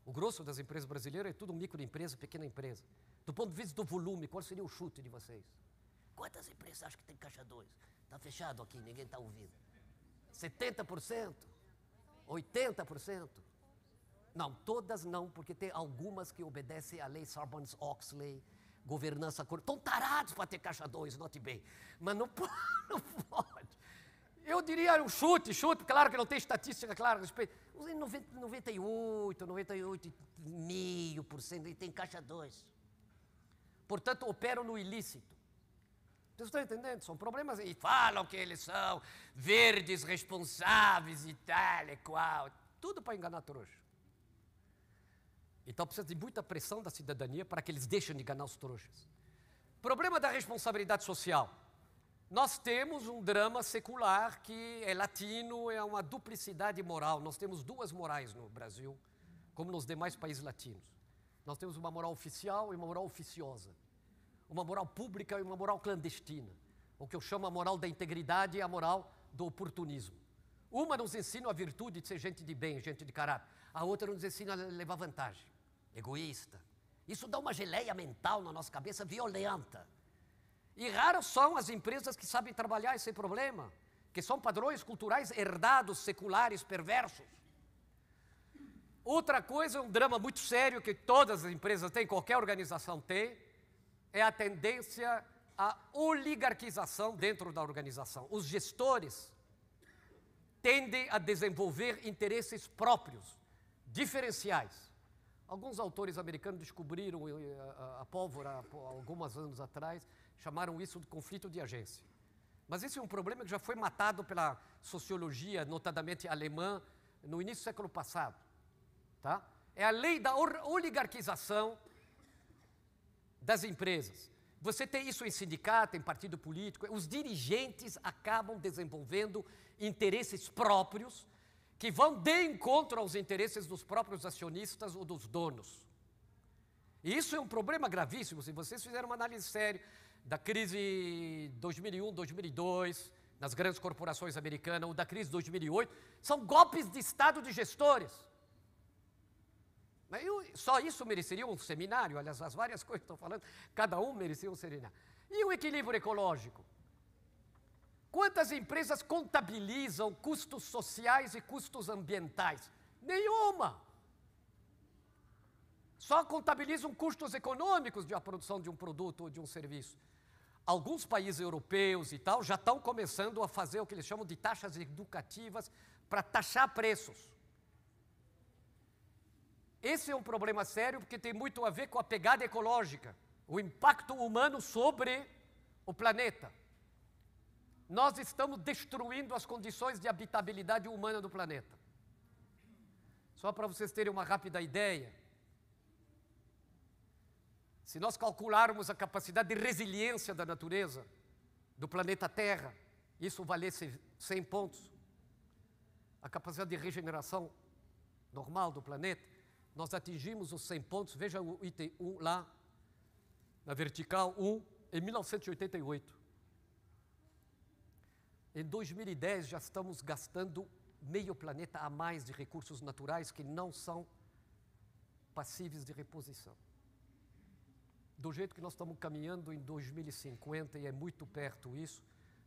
O grosso das empresas brasileiras é tudo microempresa, pequena empresa. Do ponto de vista do volume, qual seria o chute de vocês? Quantas empresas acham que tem Caixa 2? Está fechado aqui, ninguém está ouvindo. 70%? 80%? Não, todas não, porque tem algumas que obedecem à lei Sarbanes-Oxley, governança... Estão tarados para ter Caixa 2, note bem. Mas não pode, não pode. Eu diria um chute, claro que não tem estatística clara a respeito. 98,5% tem Caixa 2. Portanto, operam no ilícito. Vocês estão entendendo? São problemas e falam que eles são verdes, responsáveis e tal e qual. Tudo para enganar trouxa. Então precisa de muita pressão da cidadania para que eles deixem de enganar os trouxas. Problema da responsabilidade social. nós temos um drama secular que é latino, é uma duplicidade moral. Nós temos duas morais no Brasil, como nos demais países latinos. Nós temos uma moral oficial e uma moral oficiosa. Uma moral pública e uma moral clandestina. O que eu chamo a moral da integridade e a moral do oportunismo. Uma nos ensina a virtude de ser gente de bem, gente de caráter. A outra nos ensina a levar vantagem. Egoísta. Isso dá uma geleia mental na nossa cabeça violenta. E raras são as empresas que sabem trabalhar esse problema, que são padrões culturais herdados, seculares, perversos. Outra coisa, um drama muito sério que todas as empresas têm, qualquer organização tem, é a tendência à oligarquização dentro da organização. Os gestores tendem a desenvolver interesses próprios, diferenciais. Alguns autores americanos descobriram a pólvora alguns anos atrás, chamaram isso de conflito de agência. Mas esse é um problema que já foi matado pela sociologia, notadamente alemã, no início do século passado. Tá? É a lei da oligarquização das empresas. Você tem isso em sindicato, em partido político. Os dirigentes acabam desenvolvendo interesses próprios que vão de encontro aos interesses dos próprios acionistas ou dos donos. E isso é um problema gravíssimo. Se vocês fizerem uma análise séria da crise 2001, 2002, nas grandes corporações americanas, ou da crise 2008, são golpes de Estado de gestores. Só isso mereceria um seminário, aliás, as várias coisas que estou falando, cada um merecia um seminário. E o equilíbrio ecológico? Quantas empresas contabilizam custos sociais e custos ambientais? Nenhuma! Só contabilizam custos econômicos da produção de um produto ou de um serviço. Alguns países europeus e tal já estão começando a fazer o que eles chamam de taxas educativas para taxar preços. Esse é um problema sério porque tem muito a ver com a pegada ecológica, o impacto humano sobre o planeta. Nós estamos destruindo as condições de habitabilidade humana do planeta. Só para vocês terem uma rápida ideia, se nós calcularmos a capacidade de resiliência da natureza do planeta Terra, isso valesse 100 pontos, a capacidade de regeneração normal do planeta, nós atingimos os 100 pontos, veja o item 1 lá, na vertical 1, em 1988. Em 2010 já estamos gastando meio planeta a mais de recursos naturais que não são passíveis de reposição. Do jeito que nós estamos caminhando em 2050, e é muito perto isso,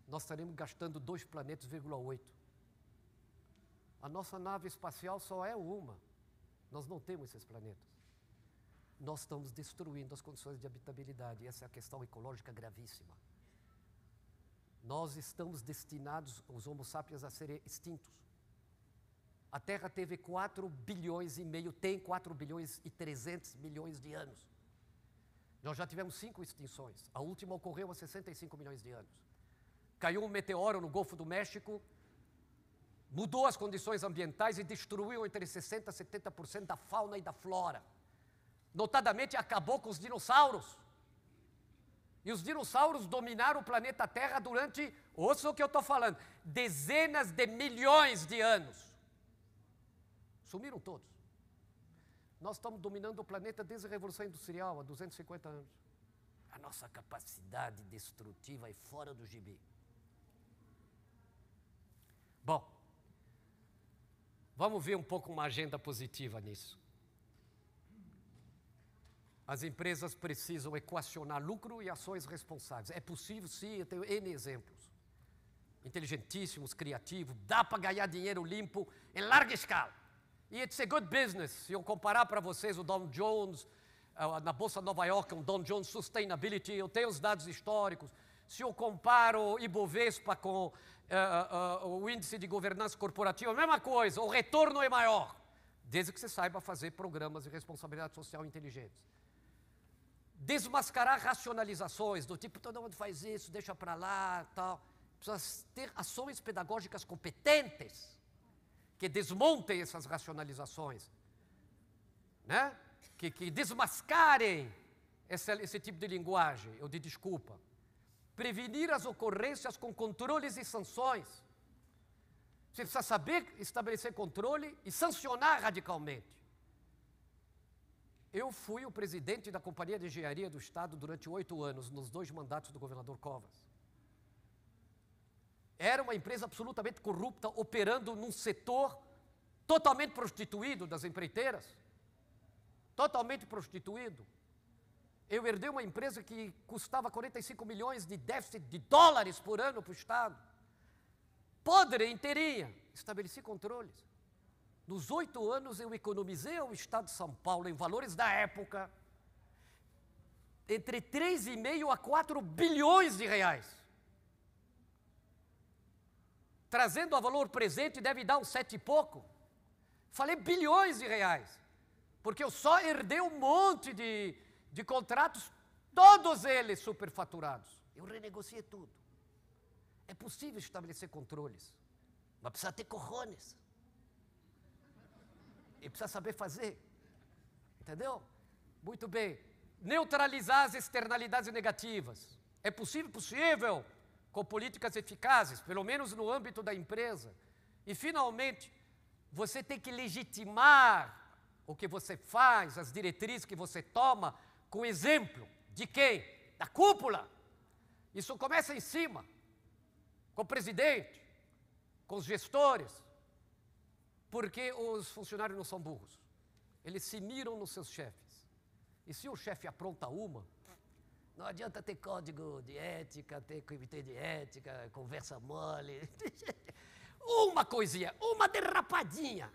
nós estaremos gastando 2 planetas,8. A nossa nave espacial só é uma. Nós não temos esses planetas. Nós estamos destruindo as condições de habitabilidade. Essa é a questão ecológica gravíssima. Nós estamos destinados, os Homo sapiens, a serem extintos. A Terra teve 4,5 bilhões, tem 4 bilhões e 300 milhões de anos. Nós já tivemos 5 extinções. A última ocorreu há 65 milhões de anos. Caiu um meteoro no Golfo do México, mudou as condições ambientais e destruiu entre 60% e 70% da fauna e da flora. Notadamente, acabou com os dinossauros. E os dinossauros dominaram o planeta Terra durante, ouça o que eu estou falando, dezenas de milhões de anos. Sumiram todos. Nós estamos dominando o planeta desde a Revolução Industrial, há 250 anos. A nossa capacidade destrutiva é fora do gibi. Bom, vamos ver um pouco uma agenda positiva nisso. As empresas precisam equacionar lucro e ações responsáveis. É possível, sim, eu tenho N exemplos. Inteligentíssimos, criativos, dá para ganhar dinheiro limpo em larga escala. E it's a good business. Se eu comparar para vocês o Dow Jones, na Bolsa de Nova York, um Dow Jones Sustainability, eu tenho os dados históricos. Se eu comparo o Ibovespa com o índice de governança corporativa, a mesma coisa, o retorno é maior, desde que você saiba fazer programas de responsabilidade social inteligentes. Desmascarar racionalizações, do tipo, todo mundo faz isso, deixa para lá, tal. Precisa ter ações pedagógicas competentes que desmontem essas racionalizações, né? Que desmascarem esse tipo de linguagem ou de desculpa. prevenir as ocorrências com controles e sanções. Você precisa saber estabelecer controle e sancionar radicalmente. Eu fui o presidente da Companhia de Engenharia do Estado durante 8 anos, nos 2 mandatos do governador Covas. Era uma empresa absolutamente corrupta, operando num setor totalmente prostituído das empreiteiras. Totalmente prostituído. Eu herdei uma empresa que custava 45 milhões de déficit de dólares por ano para o Estado. Podre, inteirinha. Estabeleci controles. Nos 8 anos eu economizei ao Estado de São Paulo, em valores da época, entre 3,5 a 4 bilhões de reais. Trazendo a valor presente deve dar uns 7 e pouco. Falei bilhões de reais, porque eu só herdei um monte de contratos, todos eles superfaturados. Eu renegociei tudo. É possível estabelecer controles, mas precisa ter cojones. E precisa saber fazer. Entendeu? Muito bem. Neutralizar as externalidades negativas. É possível? Possível, com políticas eficazes, pelo menos no âmbito da empresa. E, finalmente, você tem que legitimar o que você faz, as diretrizes que você toma, com exemplo de quem? Da cúpula. Isso começa em cima, com o presidente, com os gestores, porque os funcionários não são burros. Eles se miram nos seus chefes. E se o chefe apronta uma, não adianta ter código de ética, ter comitê de ética, conversa mole. Uma coisinha, uma derrapadinha.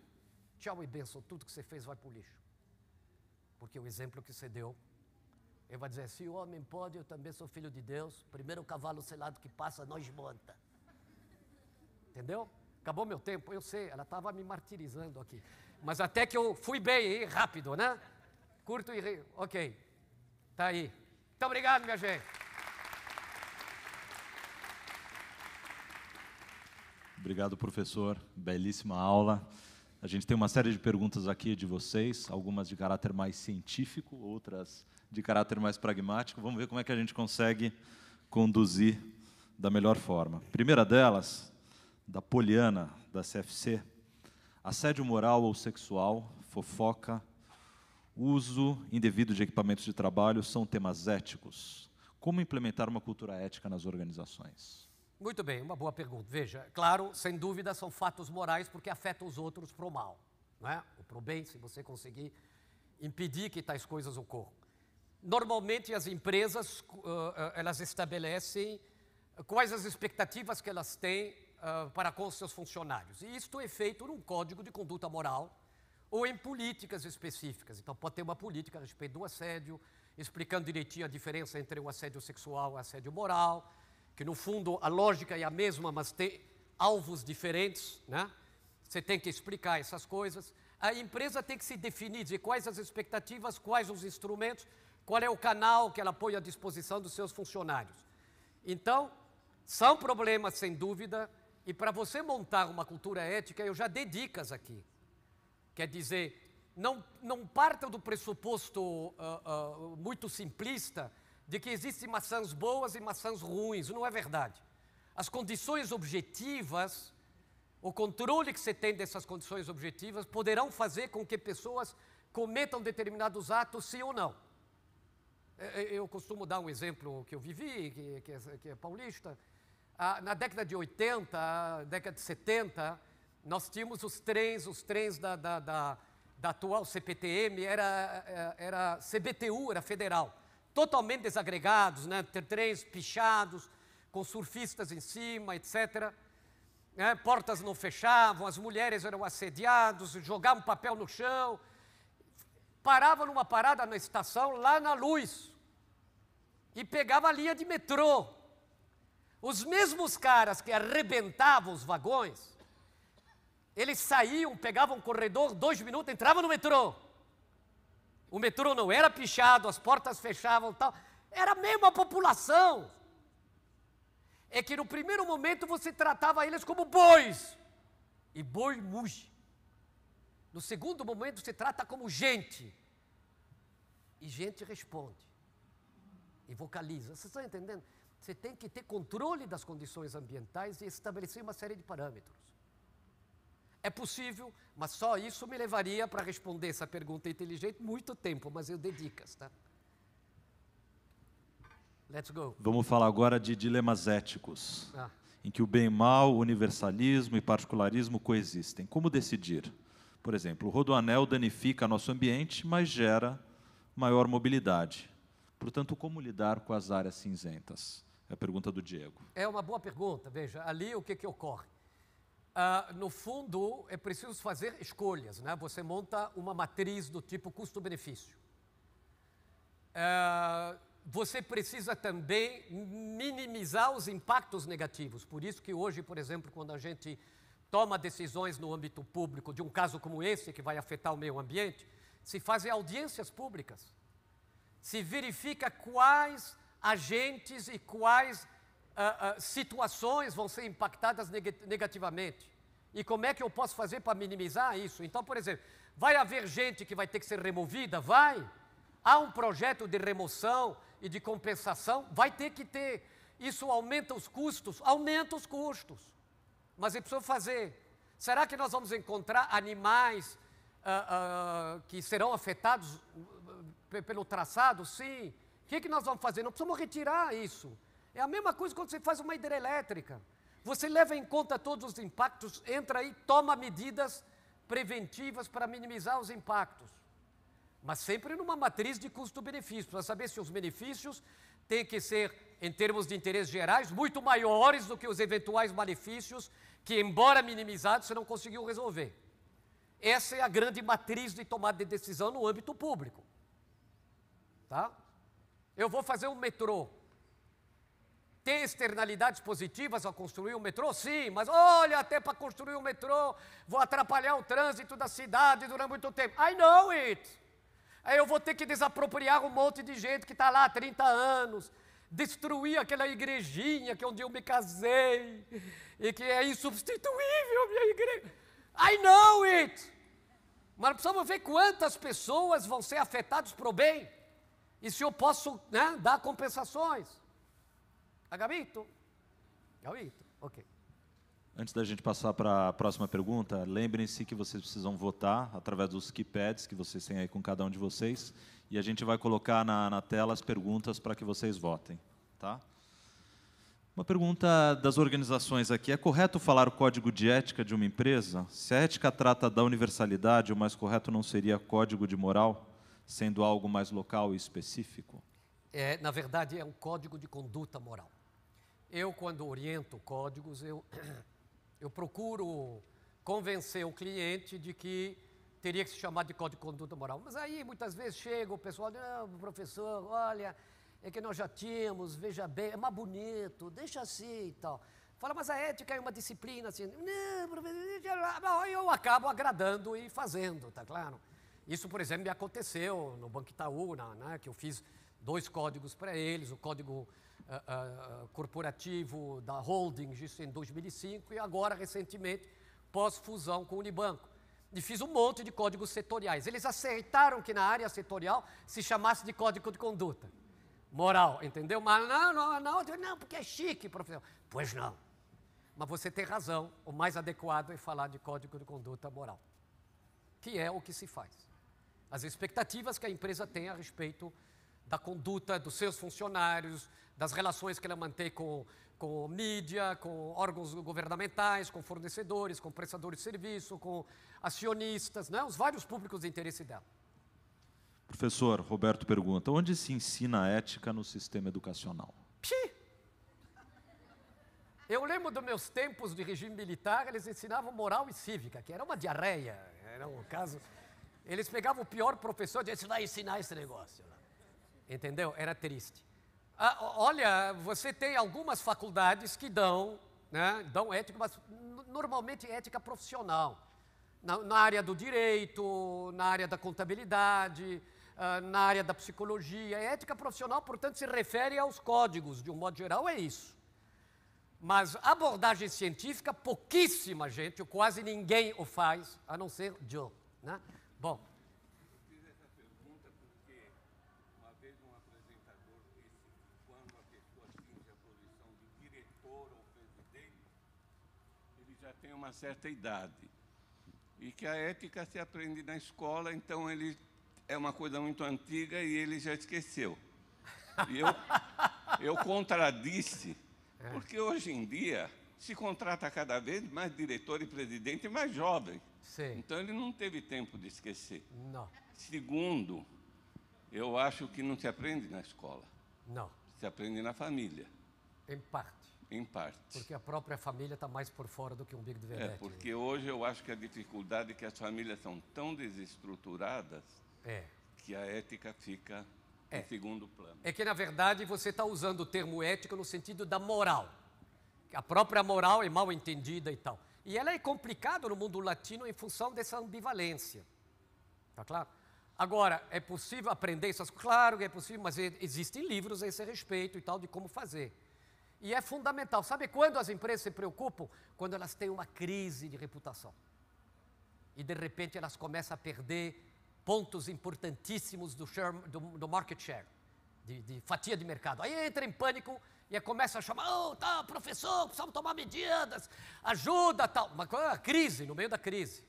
Tchau e benção, tudo que você fez vai para o lixo. Porque o exemplo que você deu, ele vai dizer, se o homem pode, eu também sou filho de Deus. Primeiro cavalo selado que passa, nós monta. Entendeu? Acabou meu tempo, eu sei, ela estava me martirizando aqui. Mas até que eu fui bem, rápido, né? Curto e... Ok, tá aí. Muito obrigado, minha gente. Obrigado, professor. Belíssima aula. A gente tem uma série de perguntas aqui de vocês, algumas de caráter mais científico, outras de caráter mais pragmático. Vamos ver como é que a gente consegue conduzir da melhor forma. Primeira delas, da Poliana, da CFC. Assédio moral ou sexual, fofoca, uso indevido de equipamentos de trabalho são temas éticos. Como implementar uma cultura ética nas organizações? Muito bem, uma boa pergunta. Veja, claro, sem dúvida são fatos morais porque afetam os outros para o mal, não é? Ou para o bem, se você conseguir impedir que tais coisas ocorram. Normalmente as empresas, elas estabelecem quais as expectativas que elas têm para com os seus funcionários. E isto é feito num código de conduta moral ou em políticas específicas. Então pode ter uma política a respeito do assédio, explicando direitinho a diferença entre o assédio sexual e o assédio moral, que no fundo a lógica é a mesma, mas tem alvos diferentes, né? Você tem que explicar essas coisas. A empresa tem que se definir, dizer quais as expectativas, quais os instrumentos, qual é o canal que ela põe à disposição dos seus funcionários. Então, são problemas, sem dúvida, e para você montar uma cultura ética, eu já dei dicas aqui. Quer dizer, não parta do pressuposto muito simplista de que existem maçãs boas e maçãs ruins. Não é verdade. As condições objetivas, o controle que você tem dessas condições objetivas poderão fazer com que pessoas cometam determinados atos, sim ou não. Eu costumo dar um exemplo que eu vivi, que é paulista. Na década de 80, década de 70, nós tínhamos os trens da atual CPTM, era CBTU, era federal, totalmente desagregados, né? Trens pichados, com surfistas em cima, etc. Né? Portas não fechavam, as mulheres eram assediadas, jogavam papel no chão, paravam numa parada na estação, lá na Luz, e pegava a linha de metrô. Os mesmos caras que arrebentavam os vagões, eles saíam, pegavam um corredor, 2 minutos, entravam no metrô. O metrô não era pichado, as portas fechavam e tal. Era a mesma população. É que no primeiro momento você tratava eles como bois. E boi muge. No segundo momento você trata como gente. E gente responde. E vocaliza. Vocês estão entendendo? Você tem que ter controle das condições ambientais e estabelecer uma série de parâmetros. É possível, mas só isso me levaria para responder essa pergunta inteligente muito tempo, mas eu dedico, tá? Let's go. Vamos falar agora de dilemas éticos, em que o bem e mal, o universalismo e particularismo coexistem. Como decidir? Por exemplo, o rodoanel danifica nosso ambiente, mas gera maior mobilidade. Portanto, como lidar com as áreas cinzentas? É a pergunta do Diego. É uma boa pergunta. Veja, ali o que ocorre? No fundo, é preciso fazer escolhas, né? Você monta uma matriz do tipo custo-benefício. Você precisa também minimizar os impactos negativos. Por isso que hoje, por exemplo, quando a gente toma decisões no âmbito público de um caso como esse, que vai afetar o meio ambiente, se fazem audiências públicas. Se verifica quais agentes e quais situações vão ser impactadas negativamente. E como é que eu posso fazer para minimizar isso? Então, por exemplo, vai haver gente que vai ter que ser removida? Vai. Há um projeto de remoção e de compensação? Vai ter que ter. Isso aumenta os custos? Aumenta os custos. Mas é preciso fazer. Será que nós vamos encontrar animais que serão afetados pelo traçado? Sim. O que nós vamos fazer? Não precisamos retirar isso. É a mesma coisa quando você faz uma hidrelétrica. Você leva em conta todos os impactos, entra aí, toma medidas preventivas para minimizar os impactos. Mas sempre numa matriz de custo-benefício, para saber se os benefícios têm que ser, em termos de interesses gerais, muito maiores do que os eventuais malefícios que, embora minimizados, você não conseguiu resolver. Essa é a grande matriz de tomada de decisão no âmbito público. Tá? Eu vou fazer um metrô. Tem externalidades positivas ao construir um metrô? Sim, mas olha, até para construir um metrô, vou atrapalhar o trânsito da cidade durante muito tempo. I know it. Aí eu vou ter que desapropriar um monte de gente que está lá há 30 anos, destruir aquela igrejinha que onde eu me casei, e que é insubstituível, minha igreja. I know it. Mas precisamos ver quantas pessoas vão ser afetadas para o bem, e se eu posso, né, dar compensações. Agabito? Gabito, ok. Antes da gente passar para a próxima pergunta, lembrem-se que vocês precisam votar através dos keypads que vocês têm aí com cada um de vocês, e a gente vai colocar na tela as perguntas para que vocês votem. Tá? Uma pergunta das organizações aqui. É correto falar o código de ética de uma empresa? Se a ética trata da universalidade, o mais correto não seria código de moral, sendo algo mais local e específico? Na verdade, é um código de conduta moral. Eu, quando oriento códigos, eu procuro convencer o cliente de que teria que se chamar de código de conduta moral. Mas aí, muitas vezes, chega o pessoal, não, professor, olha, é que nós já tínhamos, veja bem, é mais bonito, deixa assim e tal. Fala, mas a ética é uma disciplina, assim, não, professor, eu acabo agradando e fazendo, tá claro? Isso, por exemplo, me aconteceu no Banco Itaú, né, que eu fiz 2 códigos para eles, o código corporativo da holding, isso em 2005, e agora, recentemente, pós-fusão com o Unibanco. E fiz um monte de códigos setoriais. Eles aceitaram que na área setorial se chamasse de código de conduta moral, entendeu? Mas não, porque é chique, professor. Pois não. Mas você tem razão, o mais adequado é falar de código de conduta moral, que é o que se faz. As expectativas que a empresa tem a respeito da conduta dos seus funcionários, das relações que ela mantém com mídia, com órgãos governamentais, com fornecedores, com prestadores de serviço, com acionistas, né? Os vários públicos de interesse dela. Professor, Roberto pergunta, onde se ensina a ética no sistema educacional? Eu lembro dos meus tempos de regime militar, eles ensinavam moral e cívica, que era uma diarreia, era um caso... Eles pegavam o pior professor e diziam, vai ensinar esse negócio. Entendeu? Era triste. Olha, você tem algumas faculdades que dão ética, mas normalmente ética profissional. Na área do direito, na área da contabilidade, na área da psicologia. Ética profissional, portanto, se refere aos códigos, de um modo geral, é isso. Mas abordagem científica, pouquíssima gente, ou quase ninguém o faz, a não ser Joe. Né? Bom. Eu fiz essa pergunta porque uma vez um apresentador disse que quando a pessoa atinge a já tem uma certa idade e que a ética se aprende na escola, então ele é uma coisa muito antiga e ele já esqueceu. E eu contradisse, porque hoje em dia se contrata cada vez mais diretor e presidente mais jovem. Sim. Então ele não teve tempo de esquecer. Não, Segundo, eu acho que não se aprende na escola, não. se aprende na família, Em parte. em parte. Porque a própria família está mais por fora do que um Big de Vedete. Porque hoje eu acho que a dificuldade é que as famílias são tão desestruturadas que a ética fica em segundo plano. É que, na verdade, você está usando o termo ética no sentido da moral. A própria moral é mal entendida e tal. E ela é complicada no mundo latino em função dessa ambivalência. Está claro? Agora, é possível aprender essas coisas? Claro que é possível, mas existem livros a esse respeito e tal, de como fazer. E é fundamental. Sabe quando as empresas se preocupam? Quando elas têm uma crise de reputação. E, de repente, elas começam a perder pontos importantíssimos do market share, de fatia de mercado. Aí entra em pânico e começa a chamar, professor, precisamos tomar medidas, ajuda, tal. Uma crise, no meio da crise.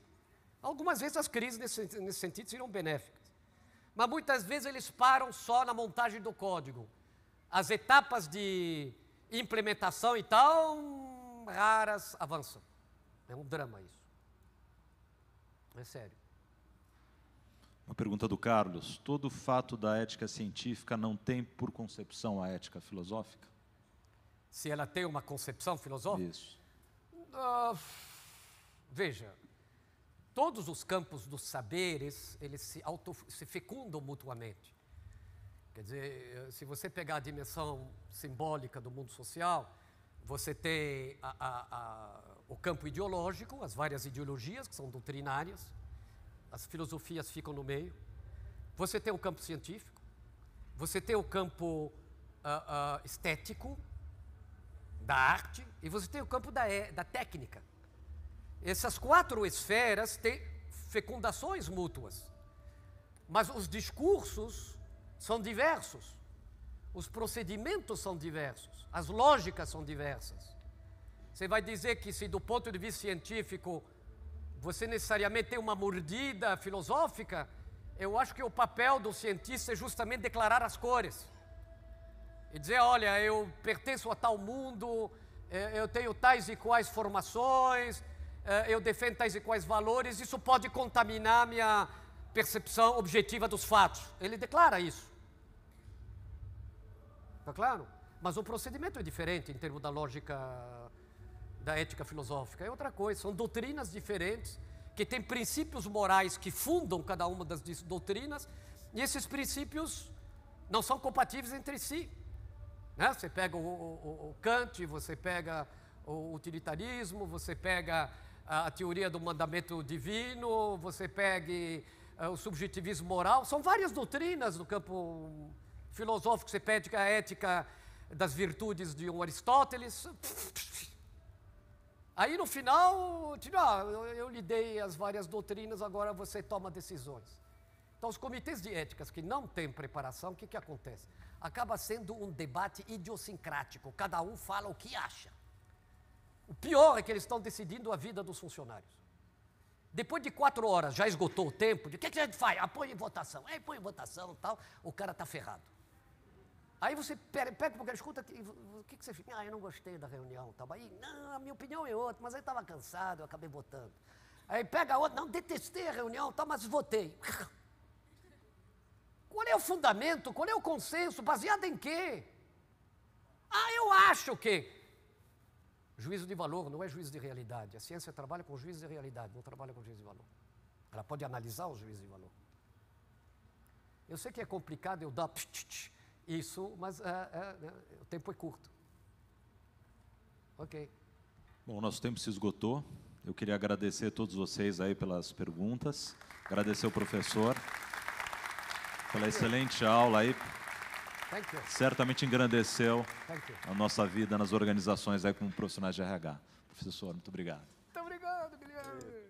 Algumas vezes as crises, nesse sentido, seriam benéficas. Mas muitas vezes eles param só na montagem do código. As etapas de implementação e tal, raras, avançam. É um drama isso. É sério. Uma pergunta do Carlos. Todo fato da ética científica não tem por concepção a ética filosófica? Se ela tem uma concepção filosófica? Isso. Veja, todos os campos dos saberes, eles se fecundam mutuamente. Quer dizer, se você pegar a dimensão simbólica do mundo social, você tem o campo ideológico, as várias ideologias que são doutrinárias, as filosofias ficam no meio. Você tem o campo científico, você tem o campo estético, da arte, e você tem o campo da técnica. Essas 4 esferas têm fecundações mútuas, mas os discursos são diversos, os procedimentos são diversos, as lógicas são diversas. Você vai dizer que se do ponto de vista científico você necessariamente tem uma mordida filosófica, eu acho que o papel do cientista é justamente declarar as cores. E dizer, olha, eu pertenço a tal mundo, eu tenho tais e quais formações, eu defendo tais e quais valores, isso pode contaminar minha percepção objetiva dos fatos. Ele declara isso. Está claro? Mas o procedimento é diferente em termos da lógica da ética filosófica. É outra coisa, são doutrinas diferentes, que têm princípios morais que fundam cada uma das doutrinas, e esses princípios não são compatíveis entre si. Né? Você pega o Kant, você pega o utilitarismo, você pega a teoria do mandamento divino, você pega o subjetivismo moral, são várias doutrinas no campo filosófico. Você pega a ética das virtudes de um Aristóteles. Aí no final, eu lhe dei as várias doutrinas, agora você toma decisões. Então os comitês de éticas que não têm preparação, o que acontece? Acaba sendo um debate idiosincrático, cada um fala o que acha. O pior é que eles estão decidindo a vida dos funcionários. Depois de 4 horas, já esgotou o tempo, de o que a gente faz? Põe em votação. Põe em votação e tal, o cara está ferrado. Aí você pega porque escuta, o que você fica? Eu não gostei da reunião. Tal. Aí, não, a minha opinião é outra, mas aí estava cansado, eu acabei votando. Aí pega outra, não, detestei a reunião, tal, mas votei. Qual é o fundamento? Qual é o consenso? Baseado em quê? Eu acho que... Juízo de valor não é juízo de realidade. A ciência trabalha com juízo de realidade, não trabalha com juízo de valor. Ela pode analisar o juízo de valor. Eu sei que é complicado eu dar isso, mas o tempo é curto. Ok. Bom, o nosso tempo se esgotou. Eu queria agradecer a todos vocês aí pelas perguntas. Agradecer ao professor pela excelente aula aí. Certamente engrandeceu a nossa vida nas organizações aí como profissionais de RH. Professor, muito obrigado. Muito obrigado, Guilherme.